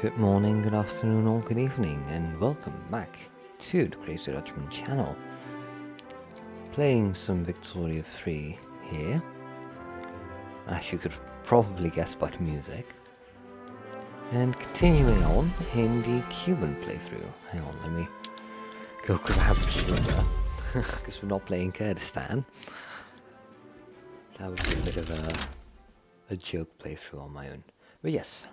Good morning, good afternoon, or good evening, and welcome back to the Crazy Dutchman channel. Playing some Victoria 3 here, as you could probably guess by the music. And continuing on in the Cuban playthrough. Hang on, let me go grab Cuba, because we're not playing Kurdistan. That would be a bit of a joke playthrough on my own. But yes.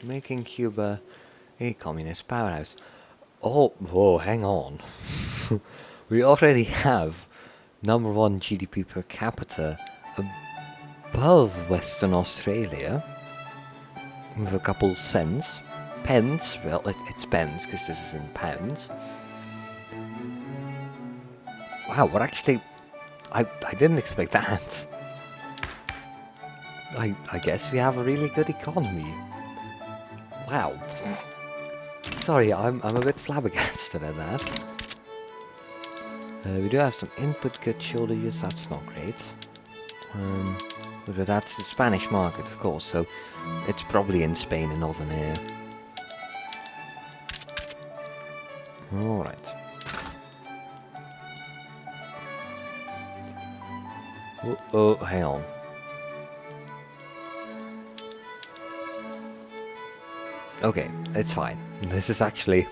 Making Cuba a communist powerhouse. Oh, whoa, hang on. We already have #1 GDP per capita above Western Australia with a couple cents. Pence, well, it's pence because this is in pounds. Wow, we're actually... I didn't expect that. I guess we have a really good economy. Wow. Sorry, I'm a bit flabbergasted at that. We do have some input cut shortages, that's not great. But that's the Spanish market, of course, so it's probably in Spain and not in here. Alright. Oh, hang on. Okay, it's fine. This is actually...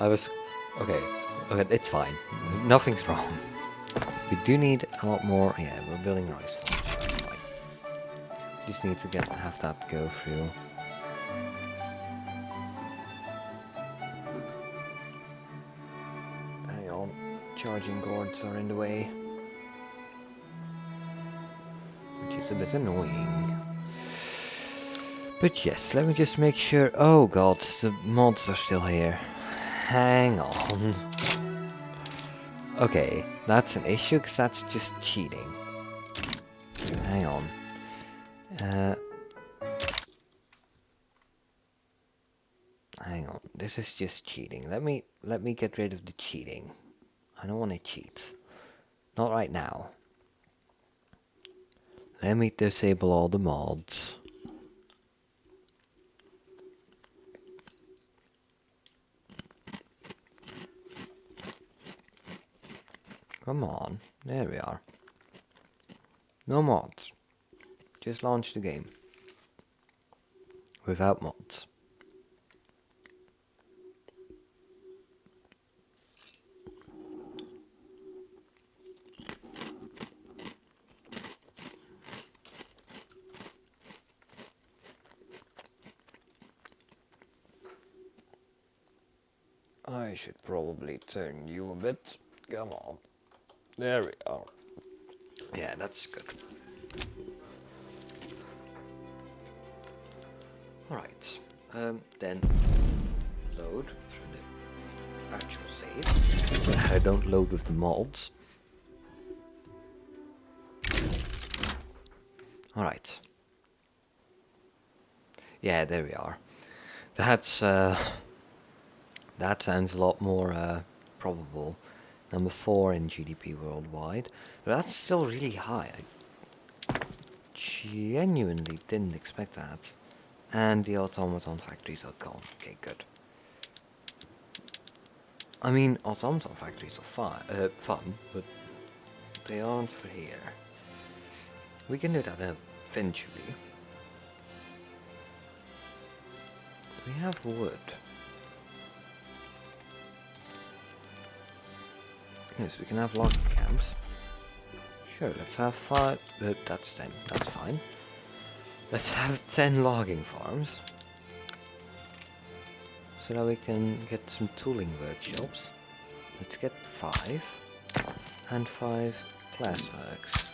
Okay, it's fine. Nothing's wrong. We do need a lot more... Yeah, we're building rice farms, so that's fine. Just need to have that go through. Hang on. Charging cords are in the way. Which is a bit annoying. But yes, let me just make sure... Oh god, the mods are still here. Hang on. Okay, that's an issue because that's just cheating. Hang on. Hang on, this is just cheating. Let me get rid of the cheating. I don't want to cheat. Not right now. Let me disable all the mods. Come on, there we are. No mods. Just launch the game. Without mods. I should probably turn you a bit. Come on. There we are. Yeah, that's good. Alright. Then load from the actual save. I don't load with the mods. Alright. Yeah, there we are. That's that sounds a lot more probable. #4 in GDP worldwide. But that's still really high. I genuinely didn't expect that. And the automaton factories are gone. Okay, good. I mean, automaton factories are fun, but they aren't for here. We can do that eventually. We have wood. Yes, we can have logging camps. Sure, let's have 5. That's 10. That's fine. Let's have 10 logging farms. So that we can get some tooling workshops. Let's get 5. And 5 glassworks.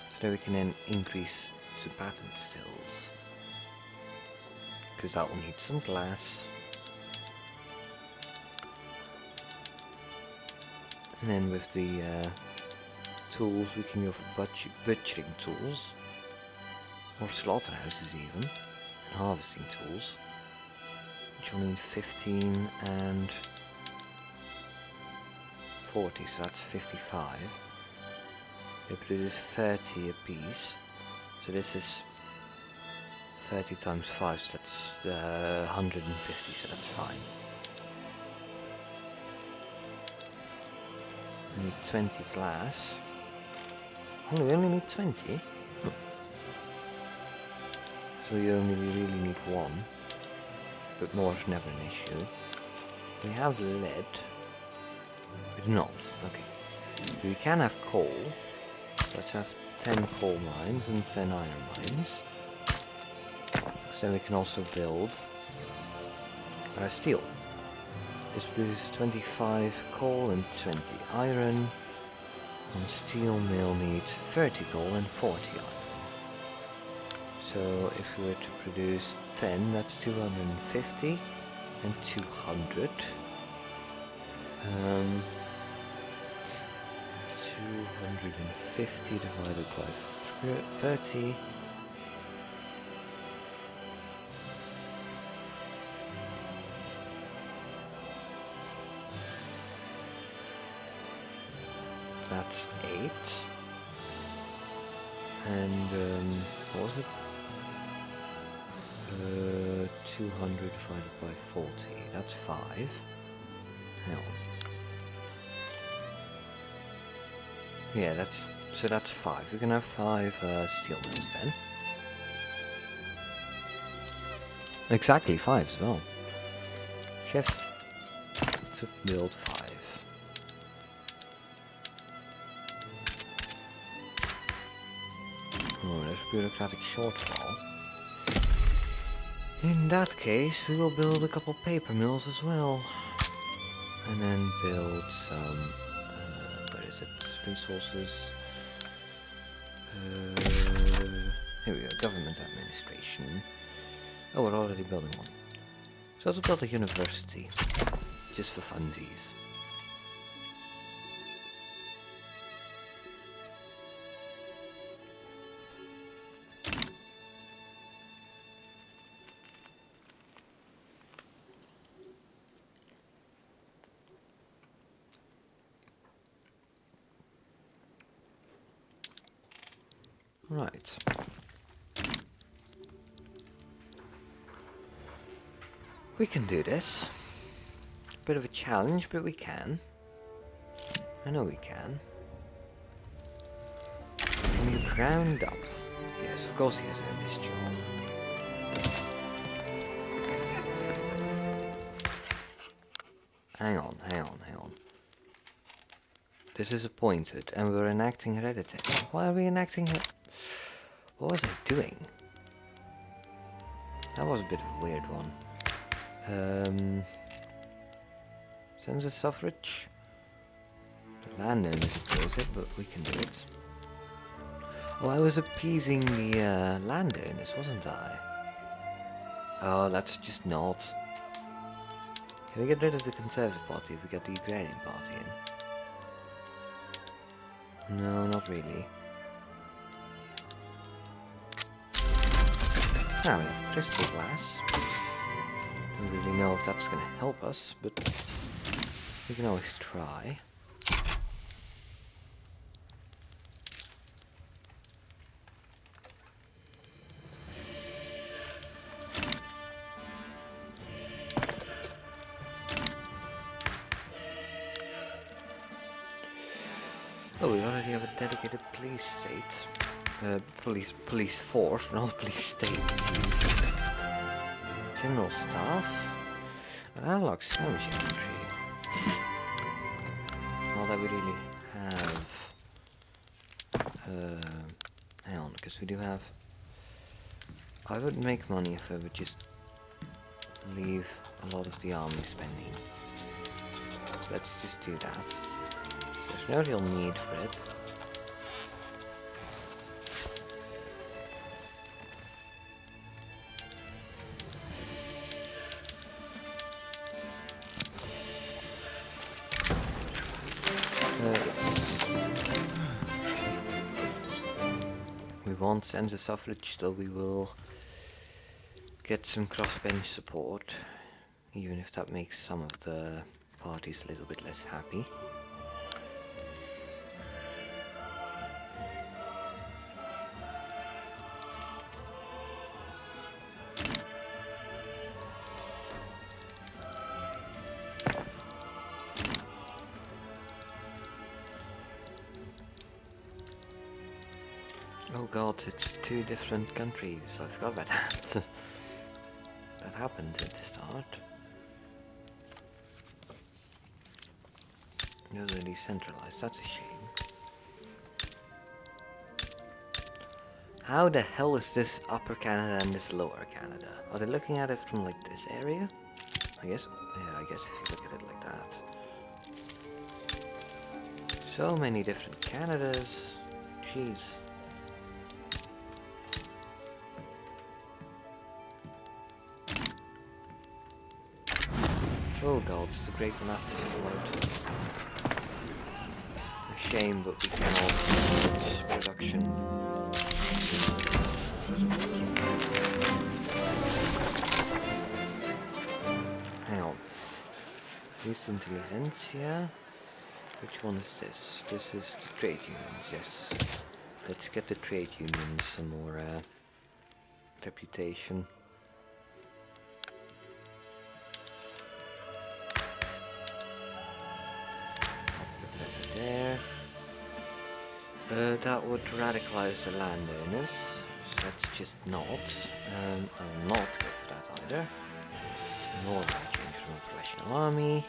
So that we can then increase the patent sills. Because that will need some glass. And then with the tools, we can go for butchering tools, or slaughterhouses even, and harvesting tools, which will need 15 and 40, so that's 55. They produce 30 apiece. So this is 30 times 5, so that's 150, so that's fine. We need 20 glass. Oh, we only need 20? So we only really need 1. But more is never an issue. We have lead. We do not. Okay. We can have coal. Let's have 10 coal mines and 10 iron mines. So then we can also build steel. This produces 25 coal and 20 iron. And steel mill needs 30 coal and 40 iron. So if we were to produce 10, that's 250 and 200. 250 divided by 30. That's 8. And what was it? 200 divided by 40. That's 5. Hang on. Yeah, that's 5. We can have 5 steel mills then. Exactly 5 as well. Shift to build 5. Oh, there's a bureaucratic shortfall. In that case, we will build a couple paper mills as well. And then build some... where is it? Resources. Here we go, government administration. Oh, we're already building one. So let's build a university. Just for funsies. Right. We can do this. Bit of a challenge, but we can. I know we can. From the ground up. Yes, of course he has earned this job. Hang on. This is appointed, and we're enacting hereditary. Why are we enacting it? What was I doing? That was a bit of a weird one. Census suffrage? The landowners oppose it, but we can do it. Oh, I was appeasing the landowners, wasn't I? Oh, that's just not. Can we get rid of the Conservative Party if we get the Agrarian Party in? No, not really. Now we have crystal glass. Don't really know if that's going to help us, but we can always try. Oh, we already have a dedicated police state. Police force, not police state, jeez. General staff? An analog skirmish infantry. All that we really have. Hang on, because we do have... I would make money if I would just leave a lot of the army spending. So let's just do that. So there's no real need for it. We won't send the suffrage, so we will get some crossbench support, even if that makes some of the parties a little bit less happy. Oh god, it's two different countries. I forgot about that. That happened at the start. Those are decentralized, that's a shame. How the hell is this Upper Canada and this Lower Canada? Are they looking at it from like this area? I guess, yeah, I guess if you look at it like that. So many different Canadas. Jeez. Oh god, it's the Great Manassas Flood. A shame, but we cannot switch production. Hang on. This Intelligentsia. Which one is this? This is the trade unions, yes. Let's get the trade unions some more reputation. There. That would radicalize the landowners, so let's just not. I'll not go for that either. Nor will I change from a professional army.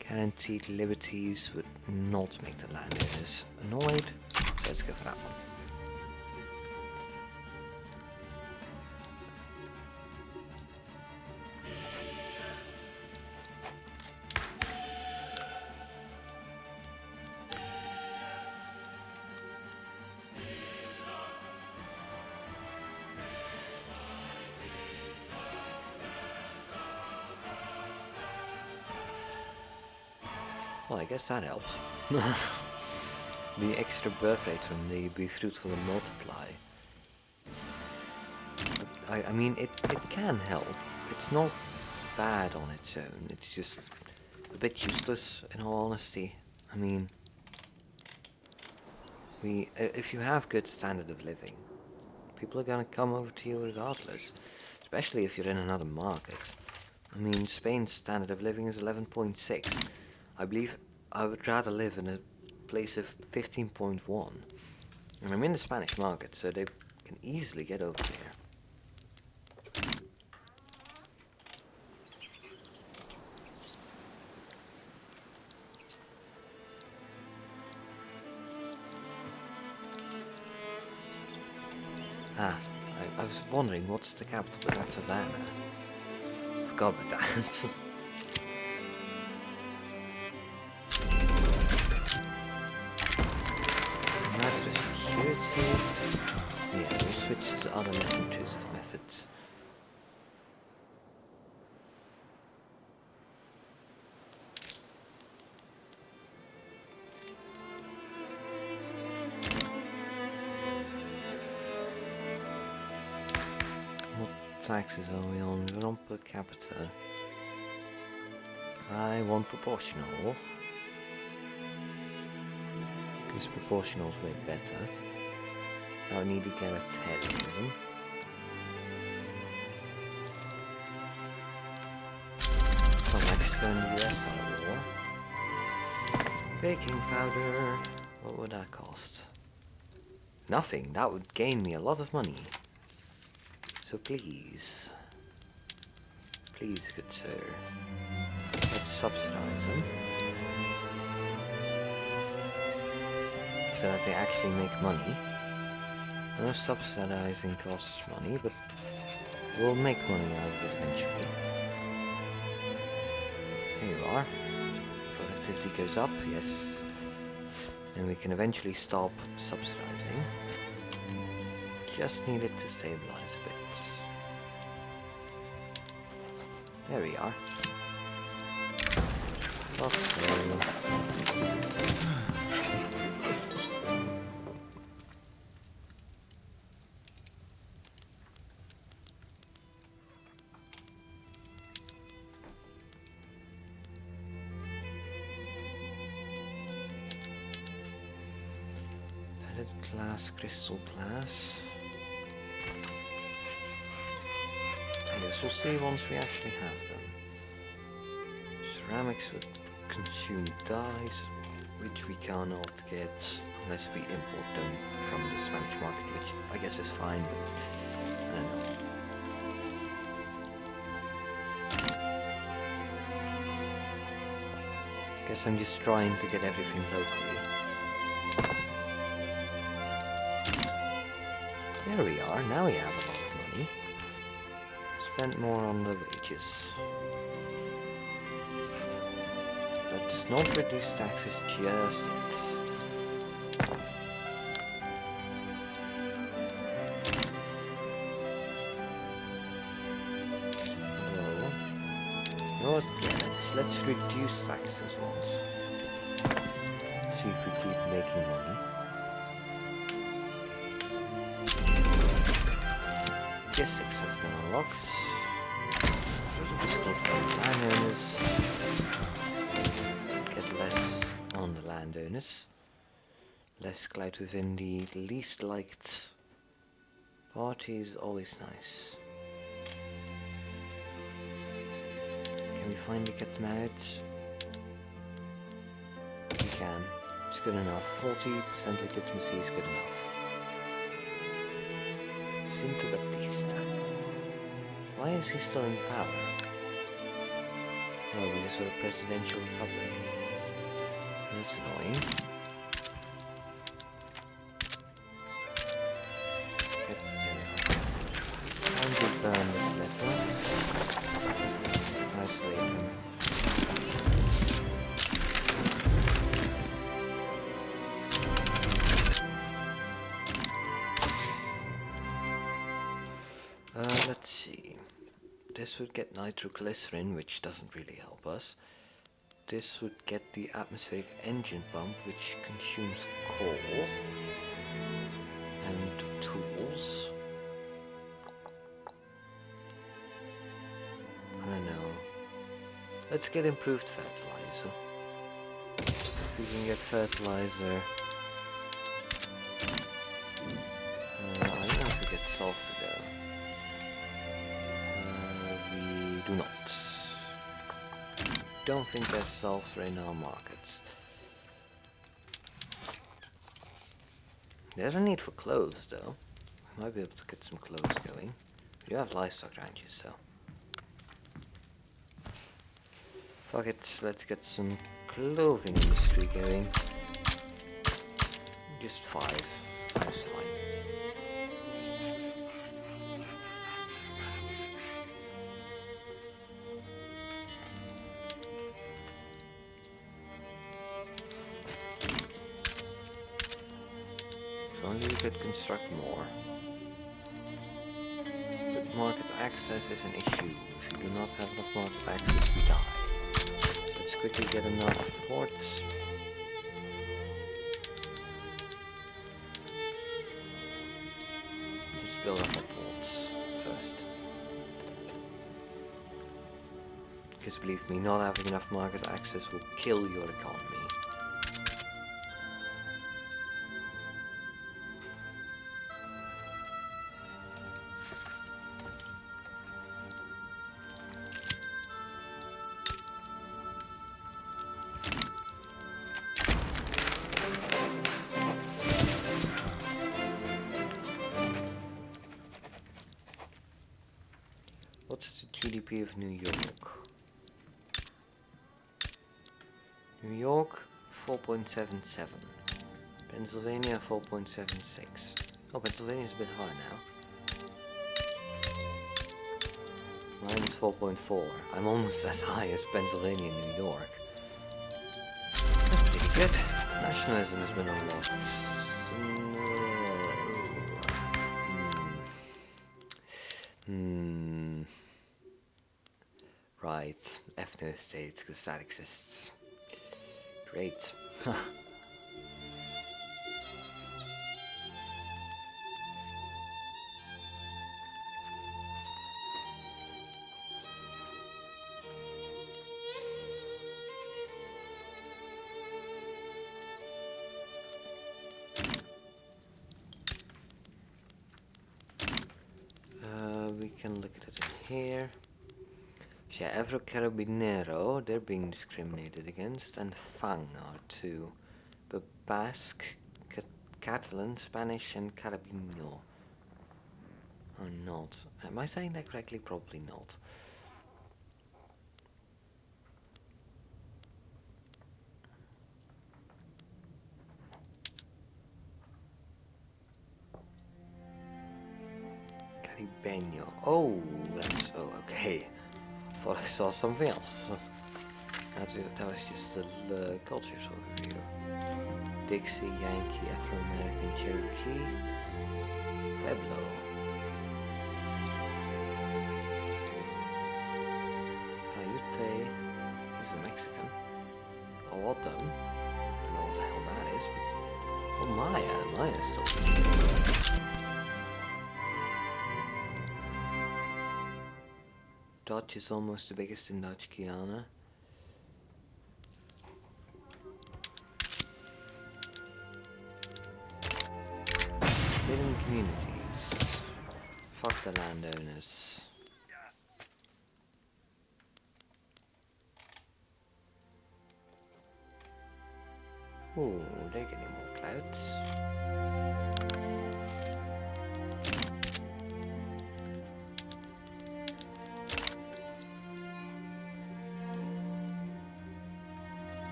Guaranteed liberties would not make the landowners annoyed, so let's go for that one. Well, I guess that helps. The extra birth rate from the Be Fruitful and Multiply. I mean, it can help. It's not bad on its own. It's just a bit useless, in all honesty. I mean, if you have good standard of living, people are gonna come over to you regardless. Especially if you're in another market. I mean, Spain's standard of living is 11.6. I believe I would rather live in a place of 15.1. And I'm in the Spanish market, so they can easily get over here. I was wondering what's the capital, but that's Havana. Forgot about that. Master security. Yeah, we'll switch to other less intrusive methods. What taxes are we on? We're on per capita. I want proportional. Because proportional is way better. I would need egalitarianism. Well, Mexico and the US are at war. Baking powder. What would that cost? Nothing. That would gain me a lot of money. So please. Please, good sir. Let's subsidize them. So that they actually make money. I know subsidizing costs money, but we'll make money out of it eventually. Here you are. Productivity goes up, yes. And we can eventually stop subsidizing. Just need it to stabilize a bit. There we are. Not slow. Glass, crystal glass. I guess we'll see once we actually have them. Ceramics would consume dyes. which we cannot get unless we import them from the Spanish market, which I guess is fine, but I don't know. Guess I'm just trying to get everything locally. There we are, now we have a lot of money. Spend more on the wages. Let's not reduce taxes just yet. Although, you know what? Yeah, let's reduce taxes once. See if we keep making money. Logistics have been unlocked. Discount from landowners. Get less on the landowners. Less clout within the least liked party is always nice. Can we finally get them out? We can. It's good enough. 40% legitimacy is good enough. Cinto Batista. Why is he still in power? Oh, because we're a presidential republic. That's annoying. Okay, there we are. Time to burn this letter. Isolate him. Let's see. This would get nitroglycerin, which doesn't really help us. This would get the atmospheric engine pump, which consumes coal and tools. I don't know. Let's get improved fertilizer. If we can get fertilizer, I don't know if we get sulfur though. We do not. Don't think there's sulfur in our markets. There's a need for clothes though. We might be able to get some clothes going. We do have livestock ranches, so. Fuck it, let's get some clothing industry going. Just 5. 5's fine. If only we could construct more. But market access is an issue. If you do not have enough market access, we die. Let's quickly get enough ports. Just build up our ports first. Because believe me, not having enough market access will kill your economy. What's the GDP of New York? New York, 4.77. Pennsylvania, 4.76. Oh, Pennsylvania's a bit higher now. Mine's 4.4. I'm almost as high as Pennsylvania and New York. That's pretty good. Nationalism has been unlocked. Right, ethno state, because that exists. Great. We can look at it in here. Yeah, Evro Carabinero, they're being discriminated against, and Fang are too. Basque, Catalan, Spanish, and Carabino. Or not. Am I saying that correctly? Probably not. Caribeño. Oh, that's... Oh, okay. Thought I saw something else. That was just the cultures overview. Dixie, Yankee, Afro-American, Cherokee, Pueblo. Paiute is a Mexican. Owadam, I don't know what the hell that is. Oh, Maya still. Dutch is almost the biggest in Dutch Guiana. Hidden communities. Fuck the landowners. Ooh, they're getting more clouds.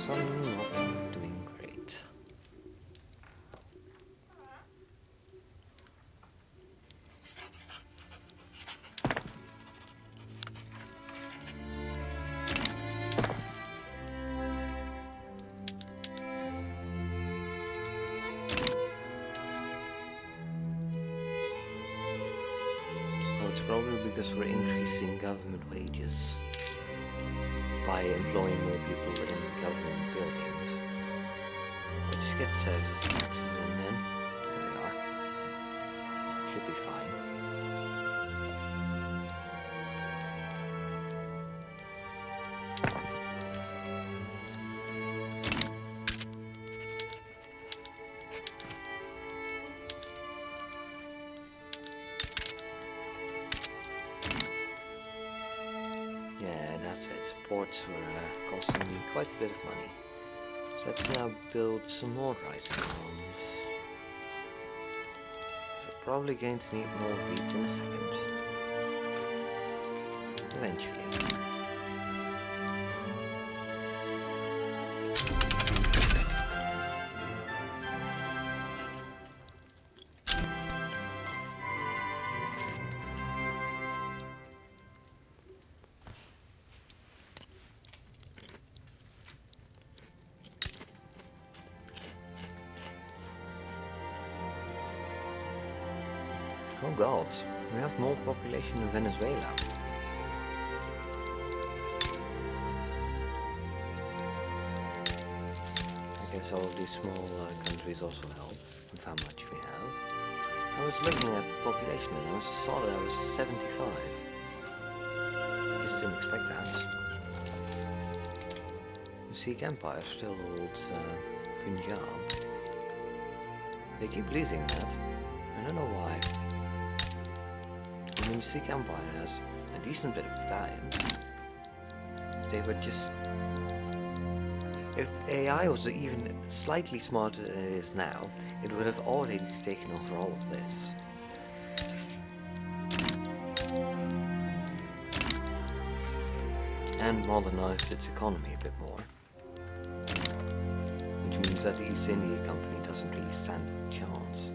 Not doing great. Oh, it's probably because we're increasing government wages by employing more people within government buildings. Let's get services taxes in then. There we are. Should be fine. Yeah, that's it. Supports were costing me quite a bit of money. So let's now build some more rice farms. So probably going to need more wheat in a second. Eventually. Oh god, we have more population in Venezuela. I guess all of these small countries also help with how much we have. I was looking at population and I saw that I was 75. Just didn't expect that. The Sikh Empire still holds Punjab. They keep losing that. I don't know why. I mean, the Sikh Empire has a decent bit of battalions. They were just... If AI was even slightly smarter than it is now, it would have already taken over all of this. And modernized its economy a bit more. Which means that the East India Company doesn't really stand a chance.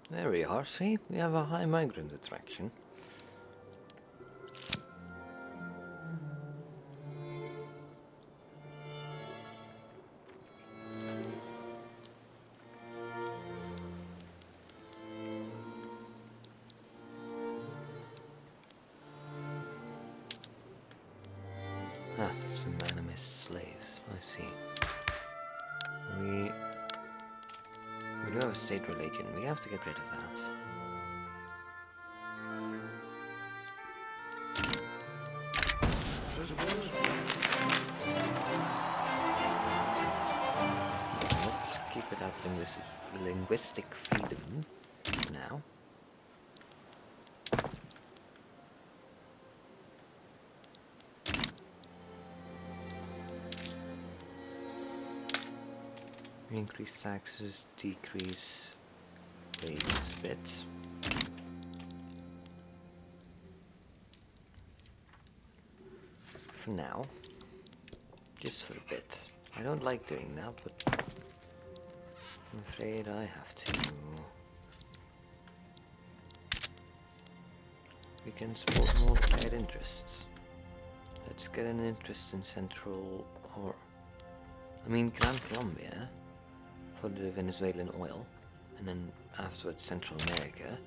There we are, see? We have a high migrant attraction. Ah, some animist slaves, I see. We do have a state religion, we have to get rid of that. Let's keep it at linguistic freedom now. Increase taxes, decrease wages a bit. For now. Just for a bit. I don't like doing that, but I'm afraid I have to. We can support more trade interests. Let's get an interest in Central or Gran Colombia for the Venezuelan oil, and then afterwards Central America.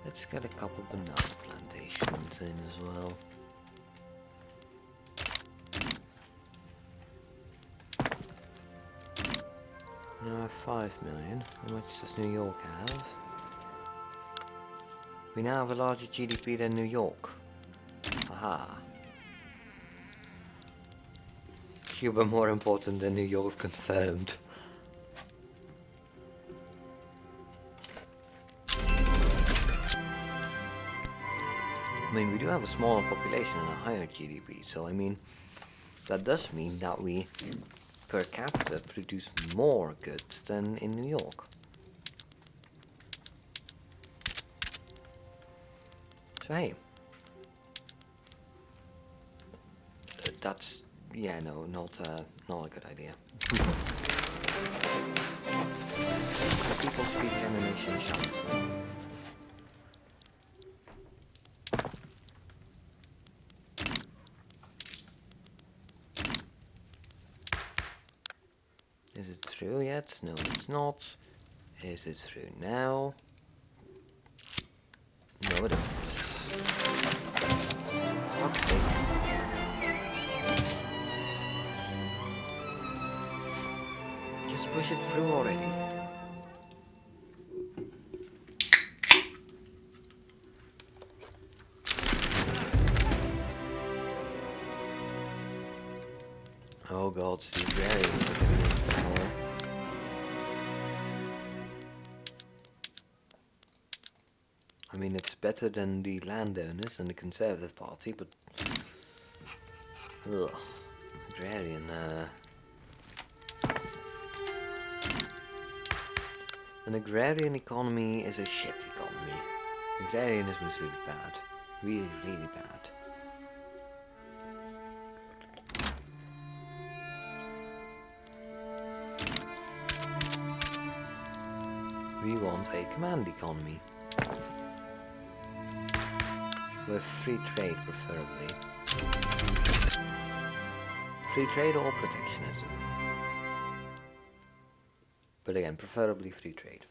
Let's get a couple banana plantations in as well. Now I have 5 million. How much does New York have? We now have a larger GDP than New York. Aha. Cuba more important than New York confirmed. I mean, we do have a smaller population and a higher GDP, so I mean, that does mean that we, per capita, produce more goods than in New York. So hey, that's, yeah, no, not a good idea. People speak animation shots. Is it through yet? No, it's not. Is it through now? No, it isn't. Fuck's sake. Just push it through already. Oh god, the agrarians are getting in power. I mean, it's better than the landowners and the Conservative Party, but... Ugh. Agrarian, An agrarian economy is a shit economy. Agrarianism is really bad. Really, really bad. We want a command economy. With free trade, preferably. Free trade or protectionism. But again, preferably free trade.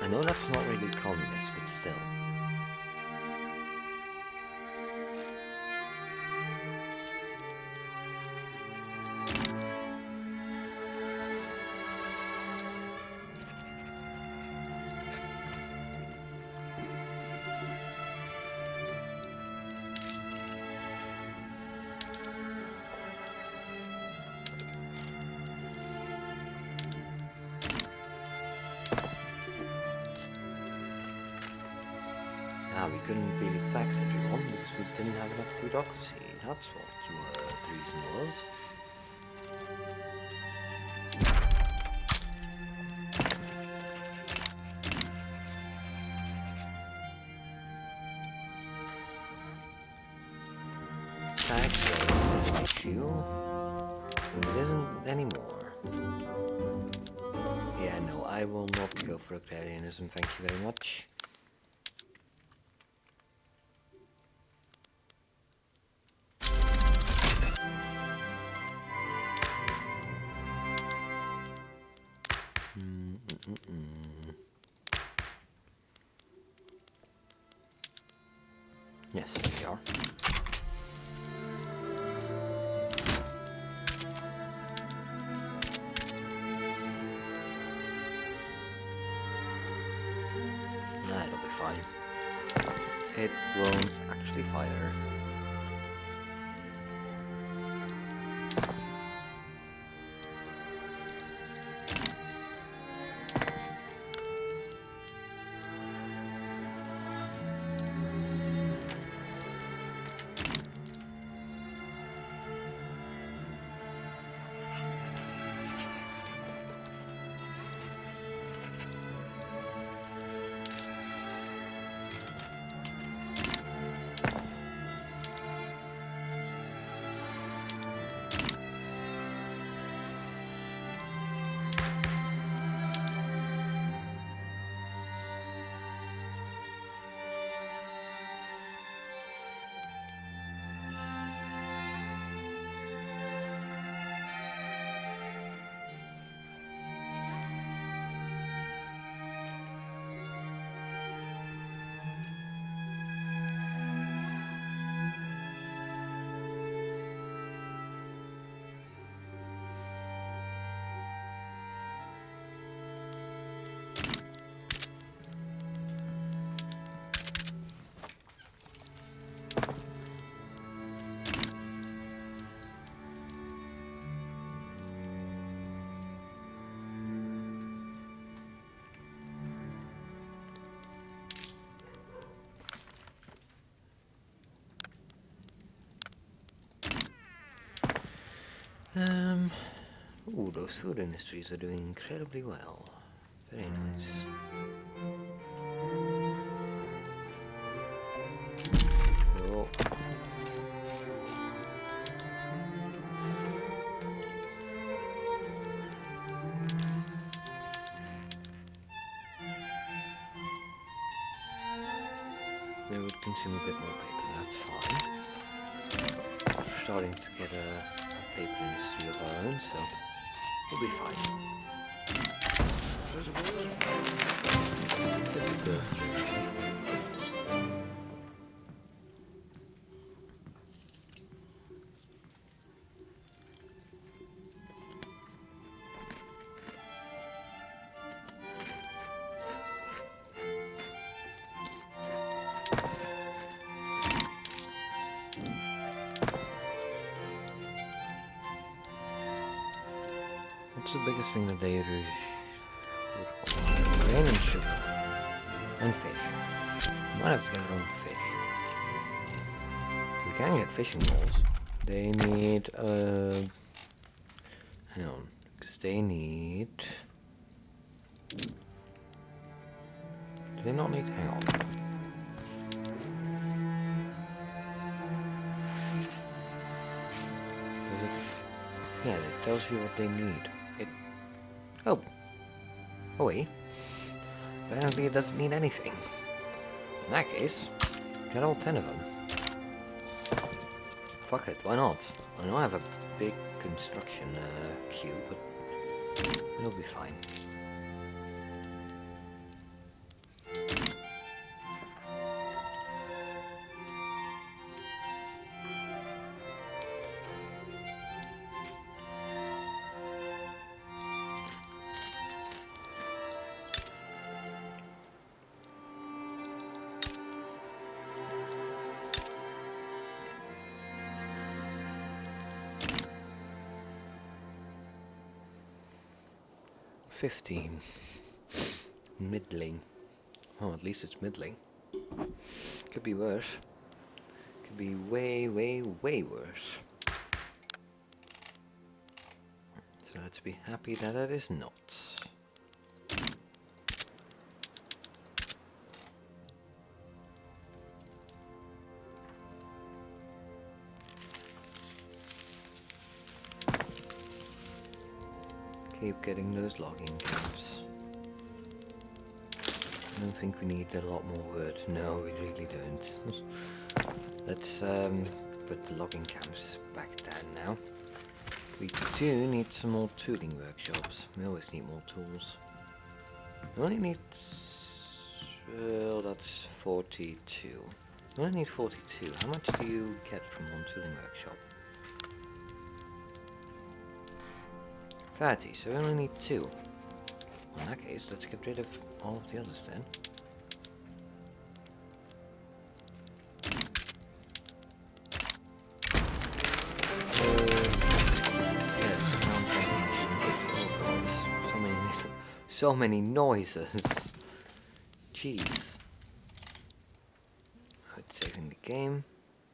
I know that's not really communist, but still. couldn't really tax everyone because we didn't have enough bureaucracy. That's what the reason was. Tax raise is an issue, but it isn't anymore. Yeah, no, I will not go for agrarianism, thank you very much. Yes, there we are. It'll be fine. It won't actually fire. Ooh, those food industries are doing incredibly well. Very nice. Oh. They would consume a bit more paper, that's fine. We're starting to get a paper industry of our own, so we'll be fine. Go through. 'What's the biggest thing that they require? Grain and sugar. And fish. We might have to get our own fish. We can get fishing poles. They need, hang on. Because they need... Do they not need... Hang on. Is it... Yeah, it tells you what they need. Oh. Oh wait. Apparently it doesn't need anything. In that case, get all 10 of them. Fuck it, why not? I know I have a big construction queue, but it'll be fine. $15. Middling. Oh, at least it's middling. Could be worse. Could be way, way, way worse. So let's be happy that it is not. Keep getting those logging camps. I don't think we need a lot more wood. No, we really don't. Let's put the logging camps back down now. We do need some more tooling workshops. We always need more tools. We only need... well, that's 42. We only need 42. How much do you get from one tooling workshop? 30, so we only need 2. In that case, let's get rid of all of the others then. Yes, counter-nation. Oh god, so many noises. Jeez. It's saving the game.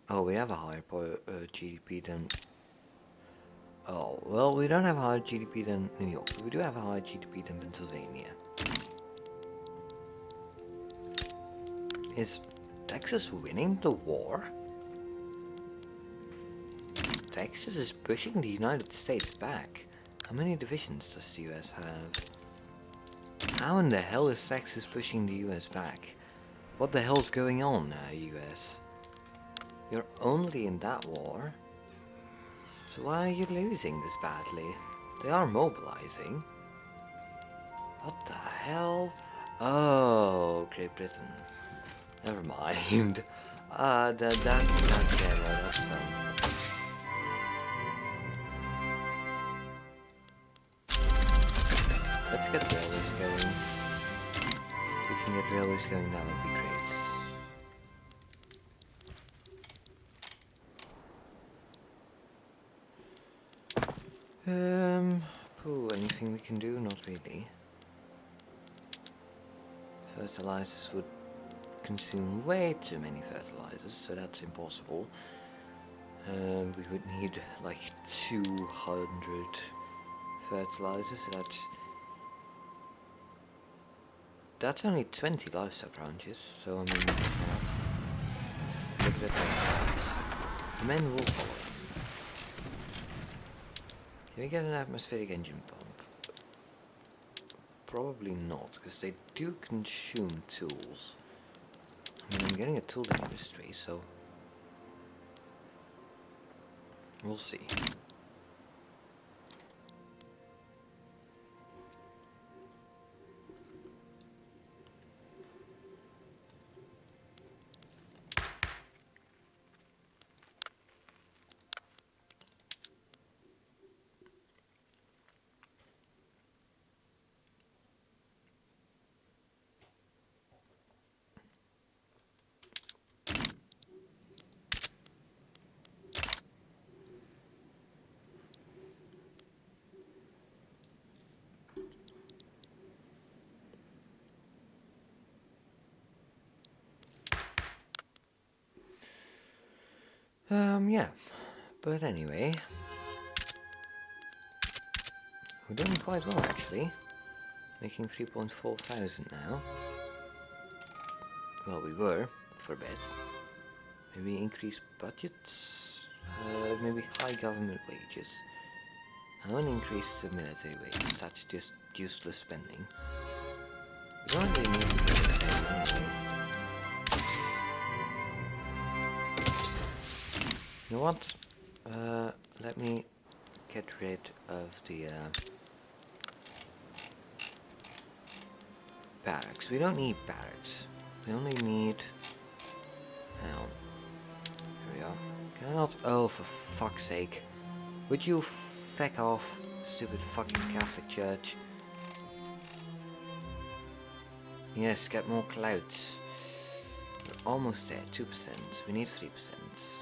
Oh, we have a higher GDP than... Oh, well, we don't have a higher GDP than New York, but we do have a higher GDP than Pennsylvania. Is Texas winning the war? Texas is pushing the United States back. How many divisions does the US have? How in the hell is Texas pushing the US back? What the hell's going on, US? You're only in that war. So why are you losing this badly? They are mobilizing. What the hell? Oh, Great Britain. Never mind. That's let's get railways going. If we can get railways going, that would be great. Anything we can do? Not really. Fertilizers would consume way too many fertilizers, so that's impossible. We would need like 200 fertilizers, so that's only 20 livestock ranches, so I mean, look at it like that. The men will follow. Can we get an atmospheric engine pump? Probably not, because they do consume tools. I mean, I'm getting a tooling industry, so we'll see. Yeah, but anyway, we're doing quite well actually, making 3.4 thousand now. Well, we were, for a bit. Maybe increase budgets, maybe high government wages. I won't increase the military wages, that's just useless spending. We don't really need to do this anyway. You know what? Let me get rid of the barracks. We don't need barracks. We only need... Hang on. Here we are. Can I not... Oh, for fuck's sake. Would you feck off, stupid fucking Catholic Church? Yes, get more clouds. We're almost there, 2%. We need 3%.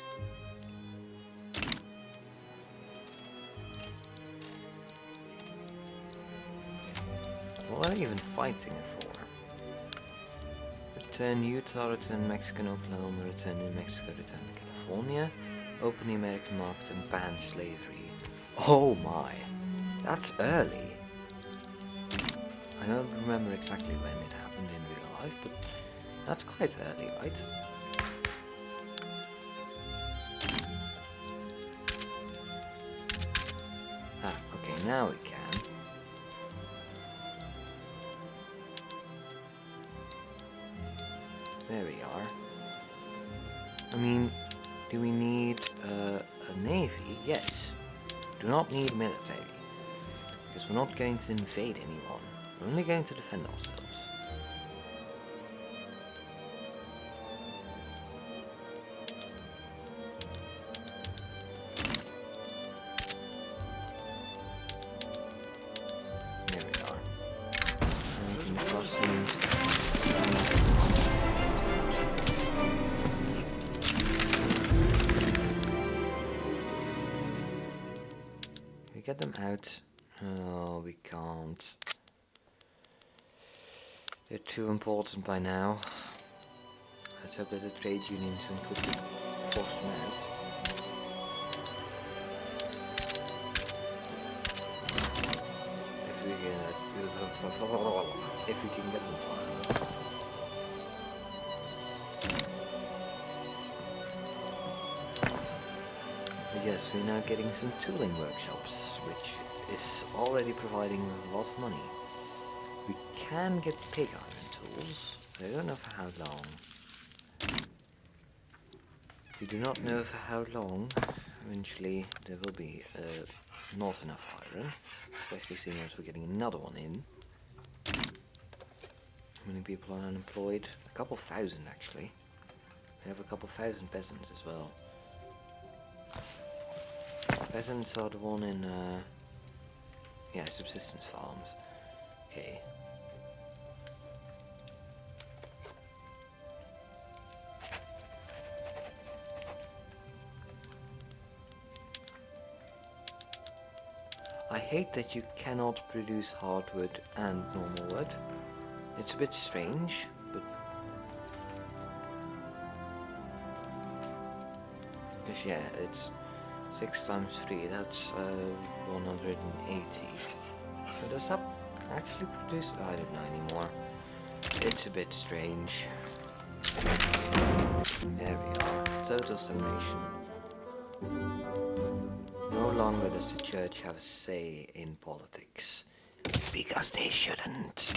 What are they even fighting for? But Return Utah, return Mexico and Oklahoma, return New Mexico, return California. Open the American market and ban slavery. Oh my, that's early. I don't remember exactly when it happened in real life, but that's quite early, right? Ah, okay, now we can. There we are. I mean, do we need a navy? Yes. Do not need military. Because we're not going to invade anyone. We're only going to defend ourselves. There we are. American crossings. We get them out. Oh, we can't. They're too important by now. Let's hope that the trade unions can quickly force them out. If we can get them far enough. But yes, we're now getting some tooling workshops, which is already providing a lot of money. We can get pig iron tools, but I don't know for how long. We do not know for how long. Eventually there will be not enough iron, especially seeing as we're getting another one in. How many people are unemployed? A couple thousand actually. We have a couple thousand peasants as well. Peasants are the one in subsistence farms. Okay. I hate that you cannot produce hardwood and normal wood. It's a bit strange, but... because yeah, it's 6 times 3, that's 180. But does that actually produce... I don't know anymore. It's a bit strange. There we are. Total summation. No longer does the church have a say in politics. Because they shouldn't.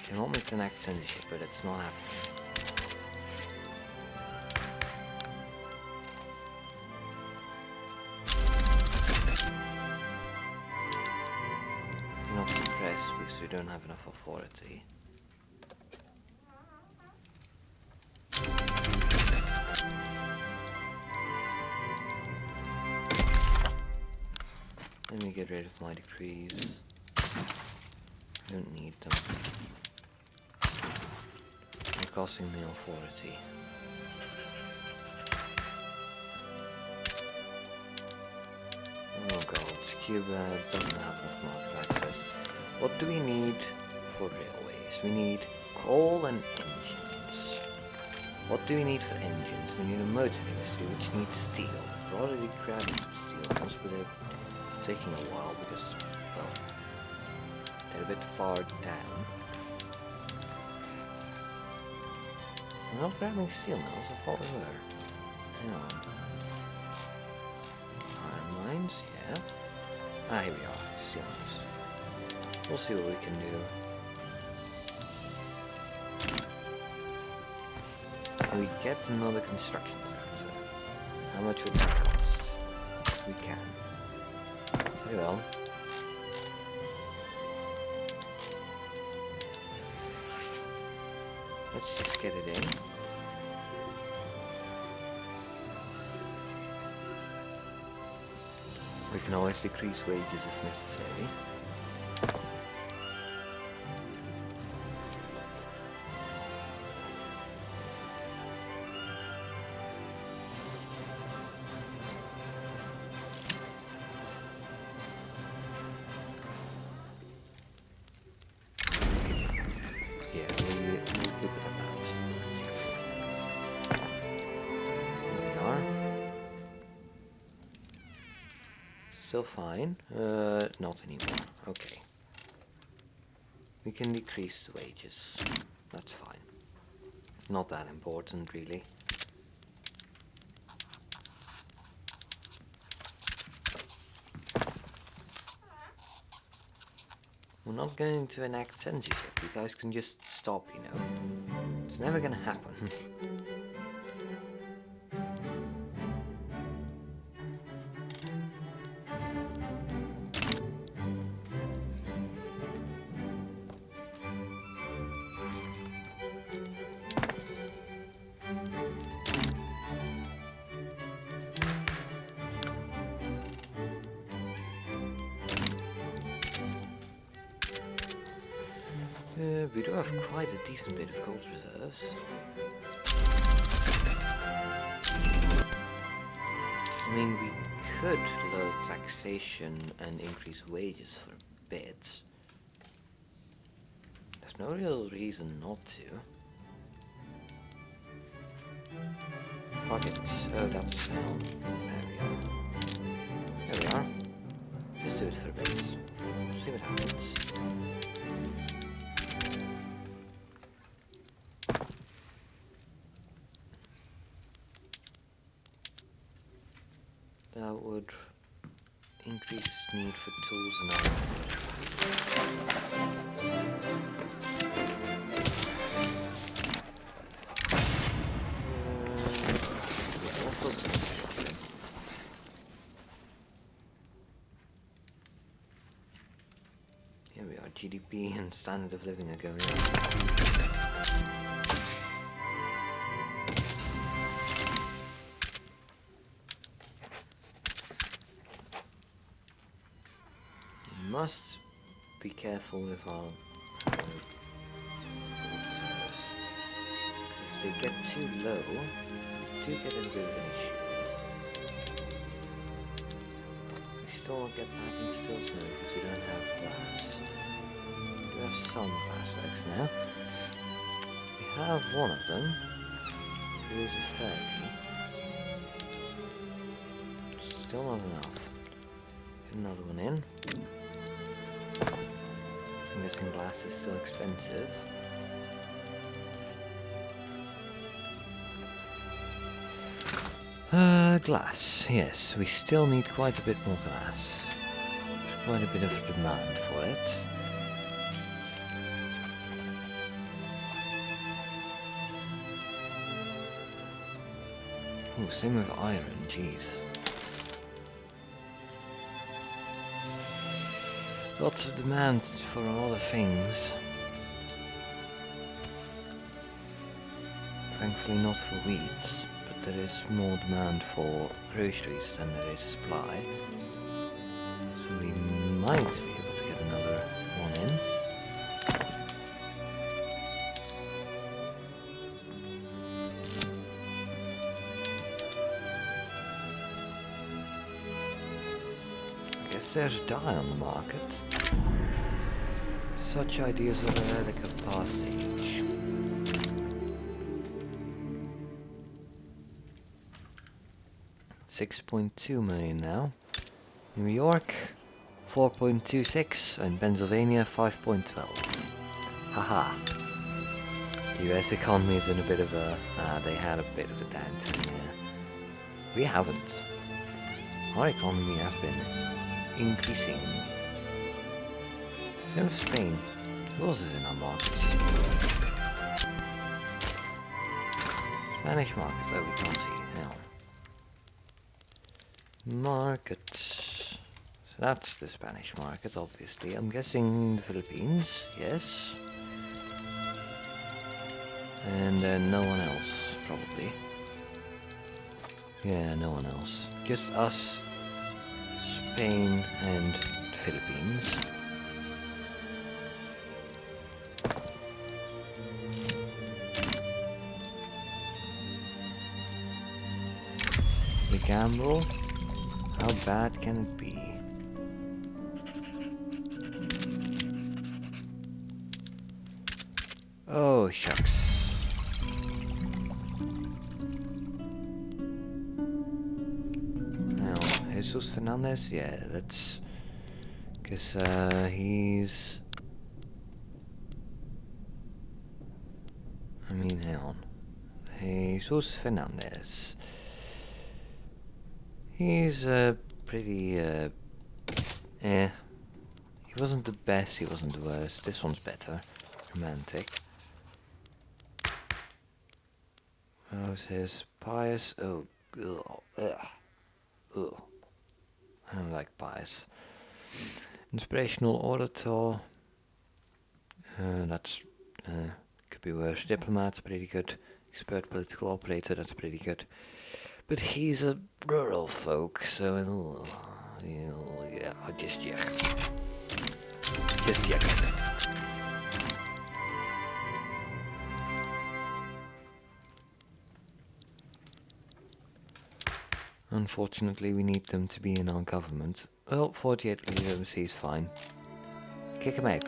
They want me to enact censorship, but it's not happening. Not suppressed because we don't have enough authority. Let me get rid of my decrees. Don't need them. They're costing me authority. Oh god, Cuba doesn't have enough market access. What do we need for railways? We need coal and engines. What do we need for engines? We need a motor industry, which needs steel. We're already grabbing some steel ones, but they're taking a while because, well, they're a bit far down. We're not grabbing steel now, as I thought we were. Hang on. Iron mines, yeah. Ah, here we are, steel mines. We'll see what we can do. Can we get another construction sector? How much would that cost? We can. Very well. Let's just get it in. We can always decrease wages if necessary. still fine. Not anymore. Okay. We can decrease the wages. That's fine. Not that important, really. We're not going to enact censorship. You guys can just stop, you know. It's never gonna happen. We do have quite a decent bit of gold reserves. I mean, we could lower taxation and increase wages for a bit. There's no real reason not to. Fuck it. Oh, that's down. There we are. There we are. Just do it for a bit. See what happens. That would increase need for tools and armor. We'll focus on that. Here we are, GDP and standard of living are going up. Must be careful with our reserves, because if they get too low, we do get a bit of an issue. We still don't get pattern steels now because we don't have glass. We do have some glass works now. We have one of them. It uses 30. Still not enough. Get another one in. I'm guessing glass is still expensive. Glass. Yes, we still need quite a bit more glass. There's quite a bit of demand for it. Oh, same with iron, jeez. Lots of demand for a lot of things. Thankfully not for wheat, but there is more demand for groceries than there is supply. So we might be able to get another one in. There's dye on the market. Such ideas are a relic of past age. $6.2 million now. New York 4.26 and Pennsylvania 5.12. Haha. The US economy is in a bit of a they had a bit of a downturn here. We haven't. Our economy has been increasing. Same with Spain. Who else is in our markets? Spanish markets. Oh, we can't see. Hell. Markets. So that's the Spanish markets, obviously. I'm guessing the Philippines. Yes. And then no one else, probably. Yeah, no one else. Just us, Spain, and the Philippines. The gamble? How bad can it be? Oh, shucks. His Jesus Fernandez? Yeah, that's... Because he's... I mean, hang on. Jesus Fernandez. He's pretty... He wasn't the best, he wasn't the worst. This one's better. Romantic. Oh, it says pious. Oh, ugh. Ugh. I don't like pious. Inspirational orator. That's could be worse. Diplomat, pretty good. Expert political operator, that's pretty good. But he's a rural folk, so yeah, just yuck. Just yuck. Unfortunately, we need them to be in our government. Well, 48 leader overseas is fine. Kick him out.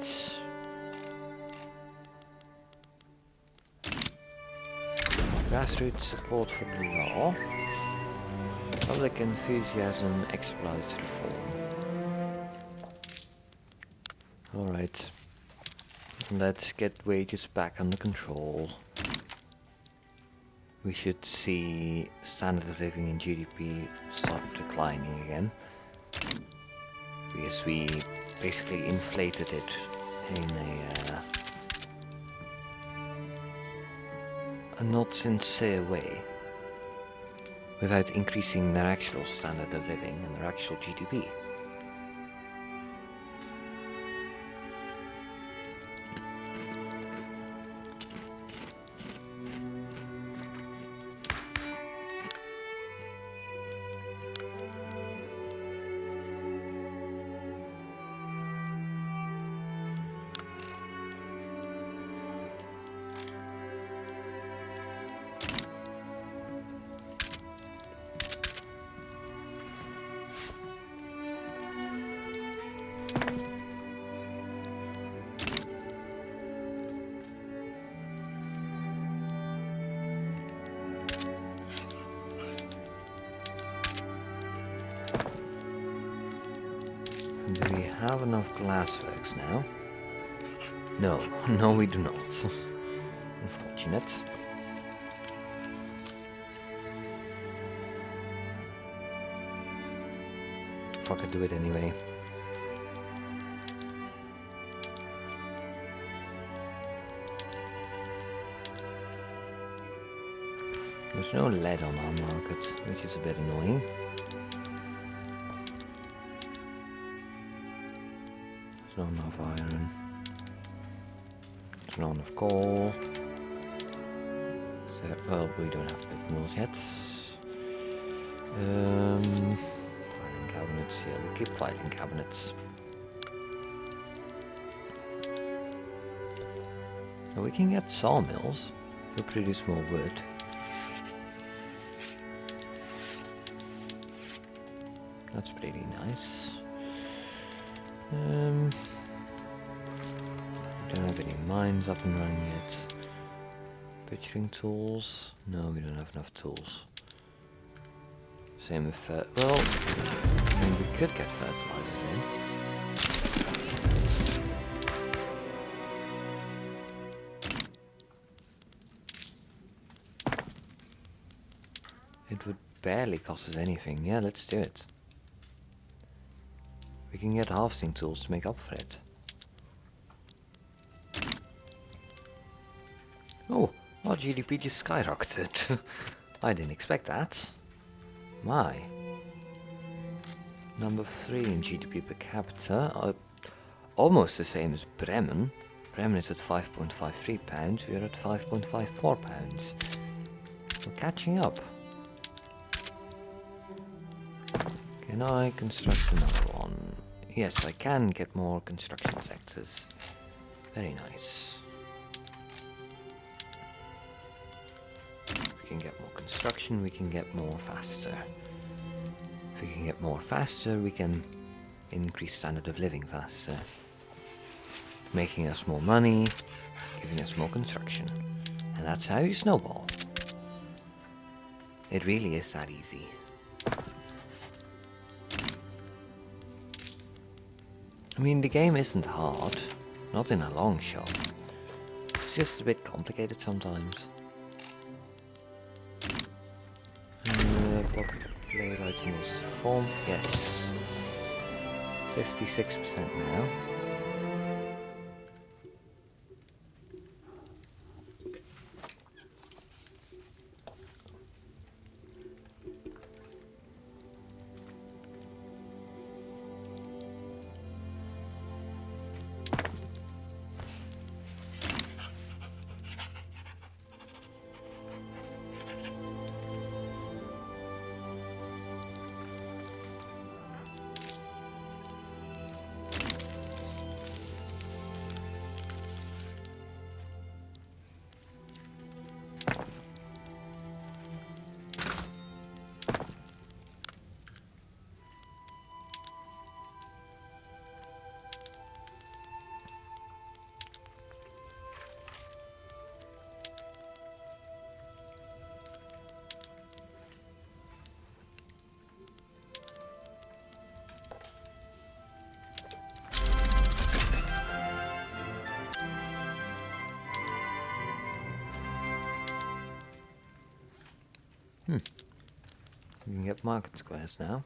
Grassroots support for the law. Public enthusiasm exploits reform. Alright. Let's get wages back under control. We should see standard of living and GDP start declining again. Because we basically inflated it in a not sincere way. Without increasing their actual standard of living and their actual GDP. Do we have enough glassworks now? No, no we do not. Unfortunate. Fuck it, do it anyway. There's no lead on our market, which is a bit annoying. There's not enough iron. There's not enough coal. So, well, we don't have big mills yet. Filing cabinets, yeah, we'll keep filing cabinets. Oh, we can get sawmills. They'll produce more wood. That's pretty nice. We don't have any mines up and running yet. Butchering tools? No, we don't have enough tools. Same with well, I mean, we could get fertilizers in. It would barely cost us anything. Yeah, let's do it. We can get harvesting tools to make up for it. Oh, our GDP just skyrocketed. I didn't expect that. My. Number 3 in GDP per capita. Almost the same as Bremen. Bremen is at 5.53 pounds. We're at 5.54 pounds. We're catching up. Can I construct another one? Yes, I can get more construction sectors. Very nice. If we can get more construction, we can get more faster. If we can get more faster, we can increase standard of living faster. Making us more money, giving us more construction. And that's how you snowball. It really is that easy. I mean, the game isn't hard, not in a long shot. It's just a bit complicated sometimes. Block player item was form, yes. 56% now. You can get market squares now.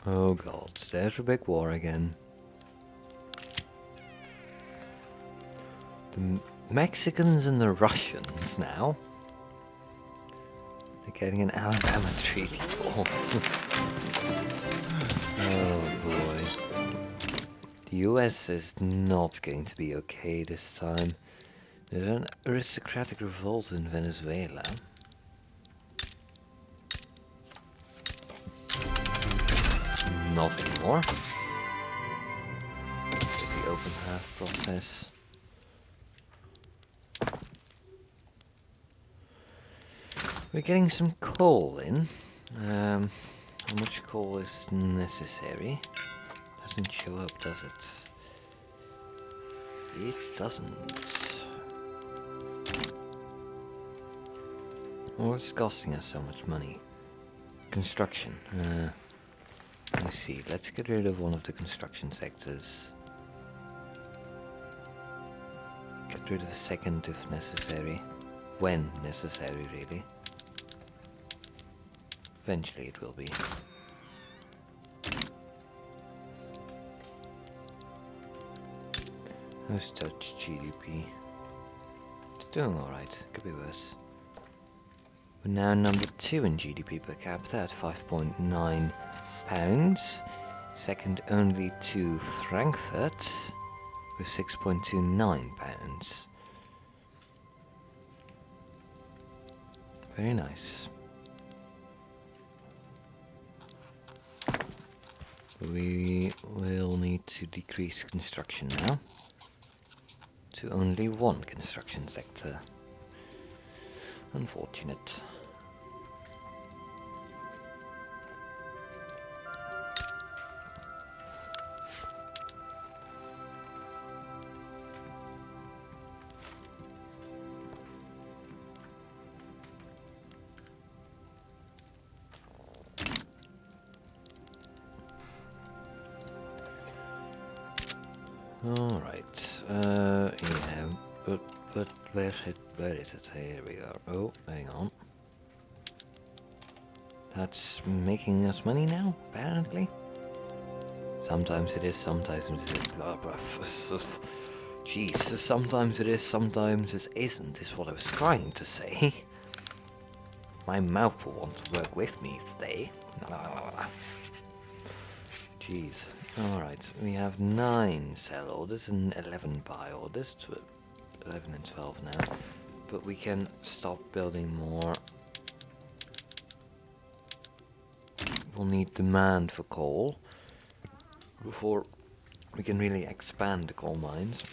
Oh god, there's a big war again. The Mexicans and the Russians now. They're getting an Alabama Treaty Port. Oh boy. The US is not going to be okay this time. There's an aristocratic revolt in Venezuela. not anymore. Let's do the open half process. We're getting some coal in. How much coal is necessary? Doesn't show up, does it? It doesn't. What's costing us so much money? Construction. Let me see. Let's get rid of one of the construction sectors. Get rid of a second if necessary. When necessary, really. Eventually it will be. How's Dutch GDP? It's doing alright. Could be worse. We're now number 2 in GDP per capita at £5.9. Second only to Frankfurt with £6.29. Very nice. We will need to decrease construction now to only 1 construction sector. Unfortunate. Alright, yeah, but where is it? Here we are. Oh, hang on. That's making us money now, apparently. Sometimes it is, sometimes it isn't. Jeez, sometimes it is, sometimes it isn't, is what I was trying to say. My mouth will want to work with me today. Jeez. Alright, we have 9 sell orders and 11 buy orders, 11 and 12 now, but we can stop building more. We'll need demand for coal before we can really expand the coal mines.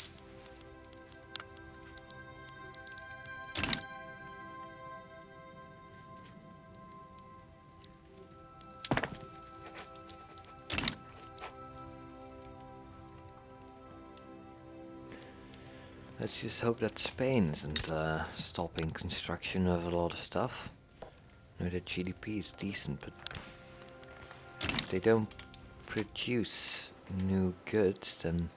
Let's just hope that Spain isn't stopping construction of a lot of stuff. I know that GDP is decent, but if they don't produce new goods, then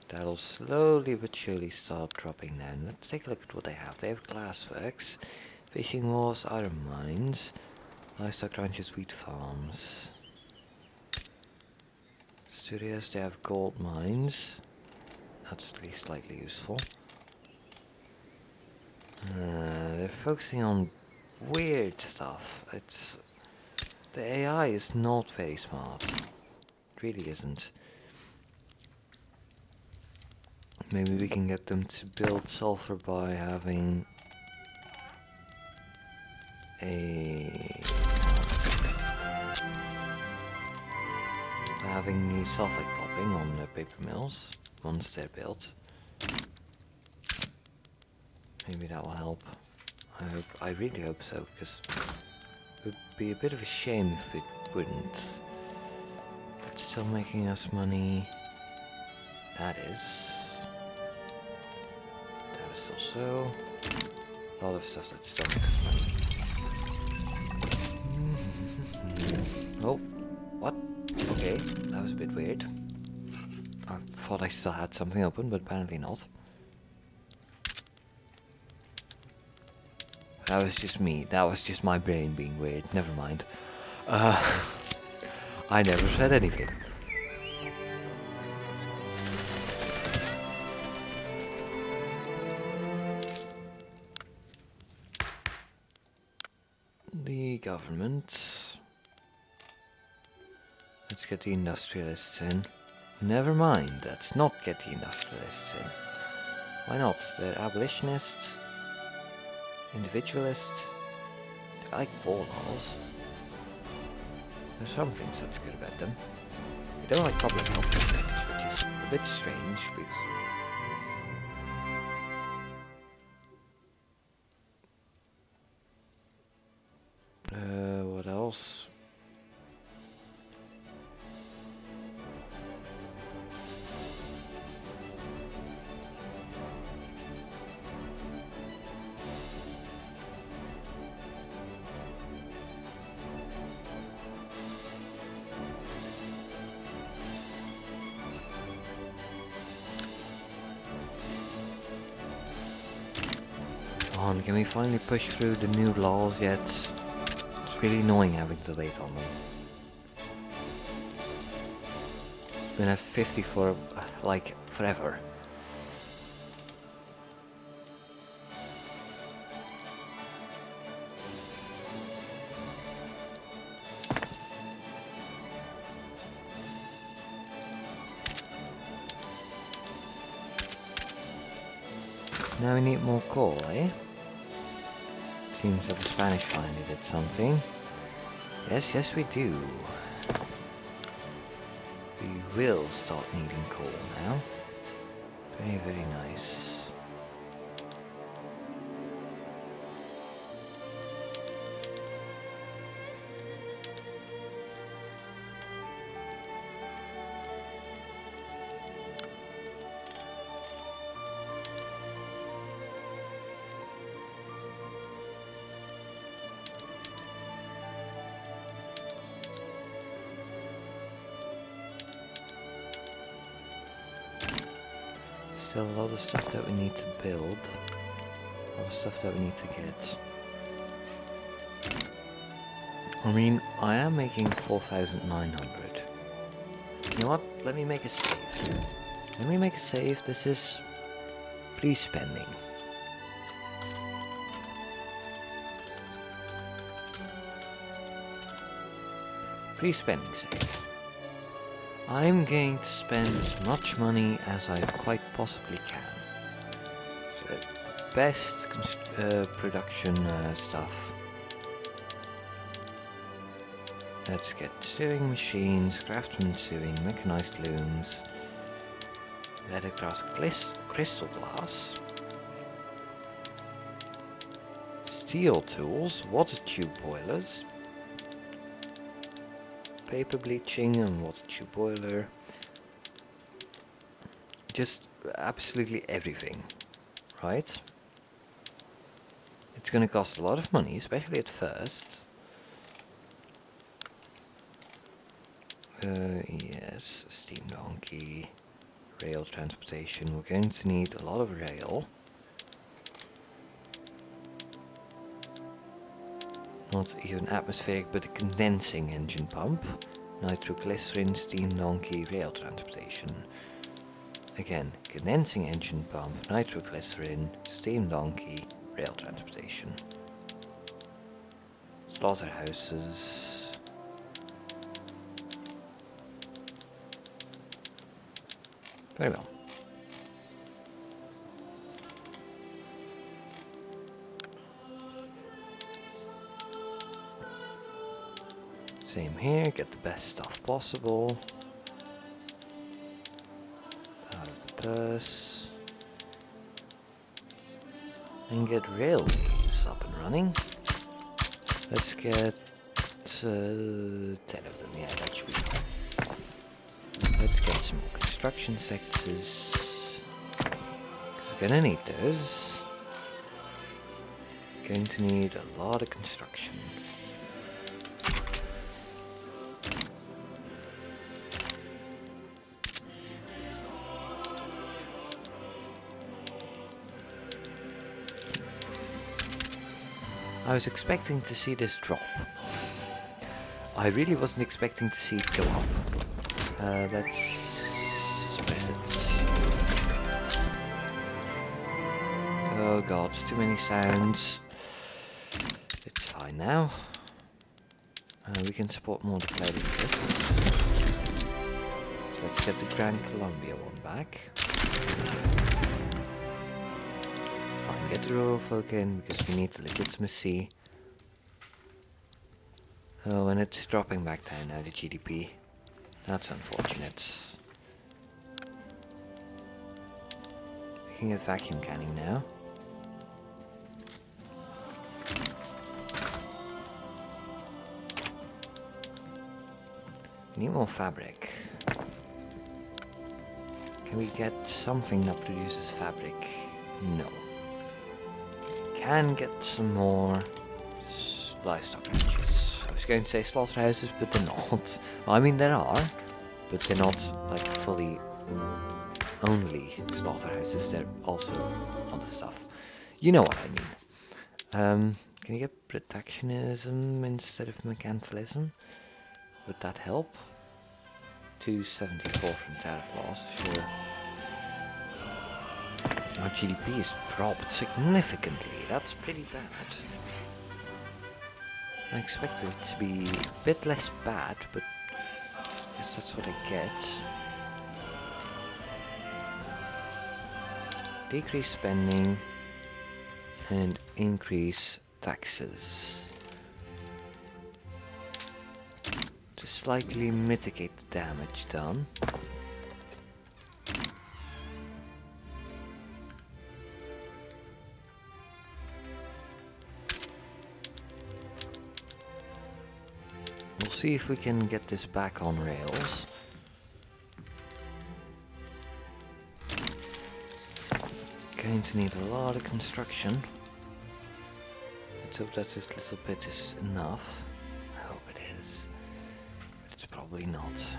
that'll slowly but surely start dropping down. Let's take a look at what they have. They have glassworks, fishing wharves, iron mines, livestock ranches, wheat farms. Studios, they have gold mines. That's at least slightly useful. They're focusing on weird stuff. The AI is not very smart. It really isn't. Maybe we can get them to build sulfur by having new sulfate popping on the paper mills. Once they're built. Maybe that will help. I really hope so, because it would be a bit of a shame if it wouldn't. It's still making us money. That is also a lot of stuff that still makes us money. Oh, what? Okay, that was a bit weird. I thought I still had something open, but apparently not. That was just me. That was just my brain being weird. Never mind. I never said anything. The government. Let's get the industrialists in. Never mind, let's not get the industrialists in. Why not? They're abolitionists, individualists, they like war laws. There's some things that's good about them. We don't like public health insurance, which is a bit strange because what else? Come on, can we finally push through the new laws yet? It's really annoying having to wait on them. Been at 50 for like forever. Now we need more coal, eh? Seems that the Spanish finally did something. Yes, yes we do. We will start needing coal now. Very, very nice. Still a lot of stuff that we need to build. A lot of stuff that we need to get. I mean, I am making 4,900. You know what? Let me make a save. Let me make a save. This is pre-spending. Pre-spending save. I'm going to spend as much money as I quite possibly can. So the best production stuff. Let's get sewing machines, craftsman sewing, mechanized looms, leather glass, crystal glass, steel tools, water tube boilers, paper bleaching and water tube boiler. Just absolutely everything, right? It's gonna cost a lot of money, especially at first. Yes, steam donkey, rail transportation. We're going to need a lot of rail. Not even atmospheric, but a condensing engine pump. Nitroglycerin, steam donkey, rail transportation. Again, condensing engine pump, nitroglycerin, steam donkey, rail transportation. Slaughterhouses. Very well. Same here, get the best stuff possible. Out of the purse. And get railways up and running. Let's get 10 of them, yeah, that should be fine. Let's get some more construction sectors. Because we're gonna need those. Going to need a lot of construction. I was expecting to see this drop. I really wasn't expecting to see it go up. Let's suppress it. Oh god, too many sounds. It's fine now. We can support more declared lists. Let's get the Grand Columbia one back. Fine, get the rural folk in because we need the legitimacy. Oh, and it's dropping back down now, the GDP. That's unfortunate. We can get vacuum canning now. Need more fabric. Can we get something that produces fabric? No. Can get some more livestock ranches. I was going to say slaughterhouses, but they're not. Well, I mean, there are, but they're not like fully only slaughterhouses. They're also other stuff. You know what I mean. Can you get protectionism instead of mercantilism? Would that help? 274 from tariff laws, sure. Our GDP has dropped significantly. That's pretty bad. I expected it to be a bit less bad, but I guess that's what I get. Decrease spending and increase taxes to slightly mitigate the damage done. We'll see if we can get this back on rails. Going to need a lot of construction. Let's hope that this little bit is enough. I hope it is, but it's probably not.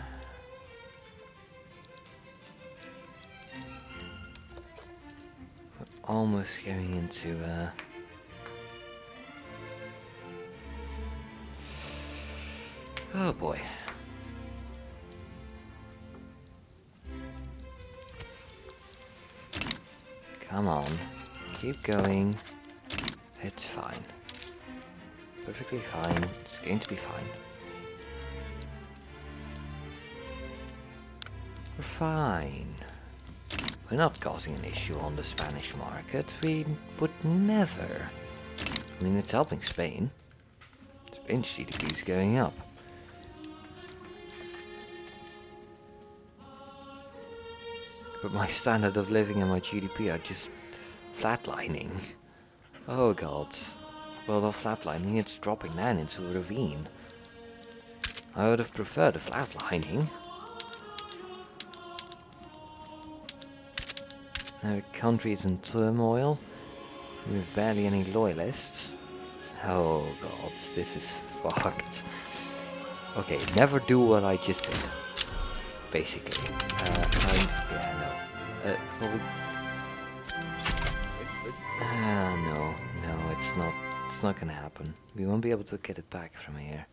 We're almost going into oh boy. Come on. Keep going. It's fine. Perfectly fine. It's going to be fine. We're fine. We're not causing an issue on the Spanish market. We would never. I mean, it's helping Spain. Spain's GDP is going up. But my standard of living and my GDP are just flatlining. Oh god. Well, not flatlining, it's dropping down into a ravine. I would have preferred a flatlining. Now the country is in turmoil. We have barely any loyalists. Oh god, this is fucked. Okay, never do what I just did. Basically. No, it's not gonna happen. We won't be able to get it back from here.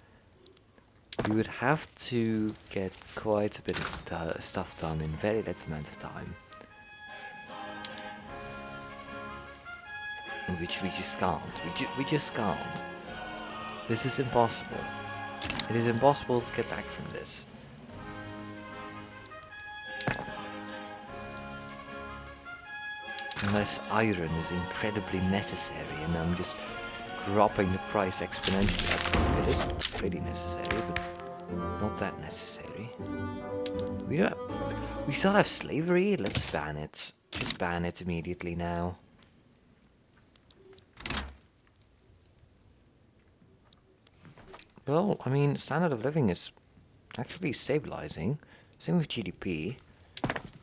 We would have to get quite a bit of stuff done in very little amount of time. Which we just can't. We just can't. This is impossible. It is impossible to get back from this. Unless iron is incredibly necessary and I'm just dropping the price exponentially. It is pretty necessary, but not that necessary. We still have slavery? Let's ban it. Just ban it immediately now. Well, I mean, standard of living is actually stabilizing. Same with GDP.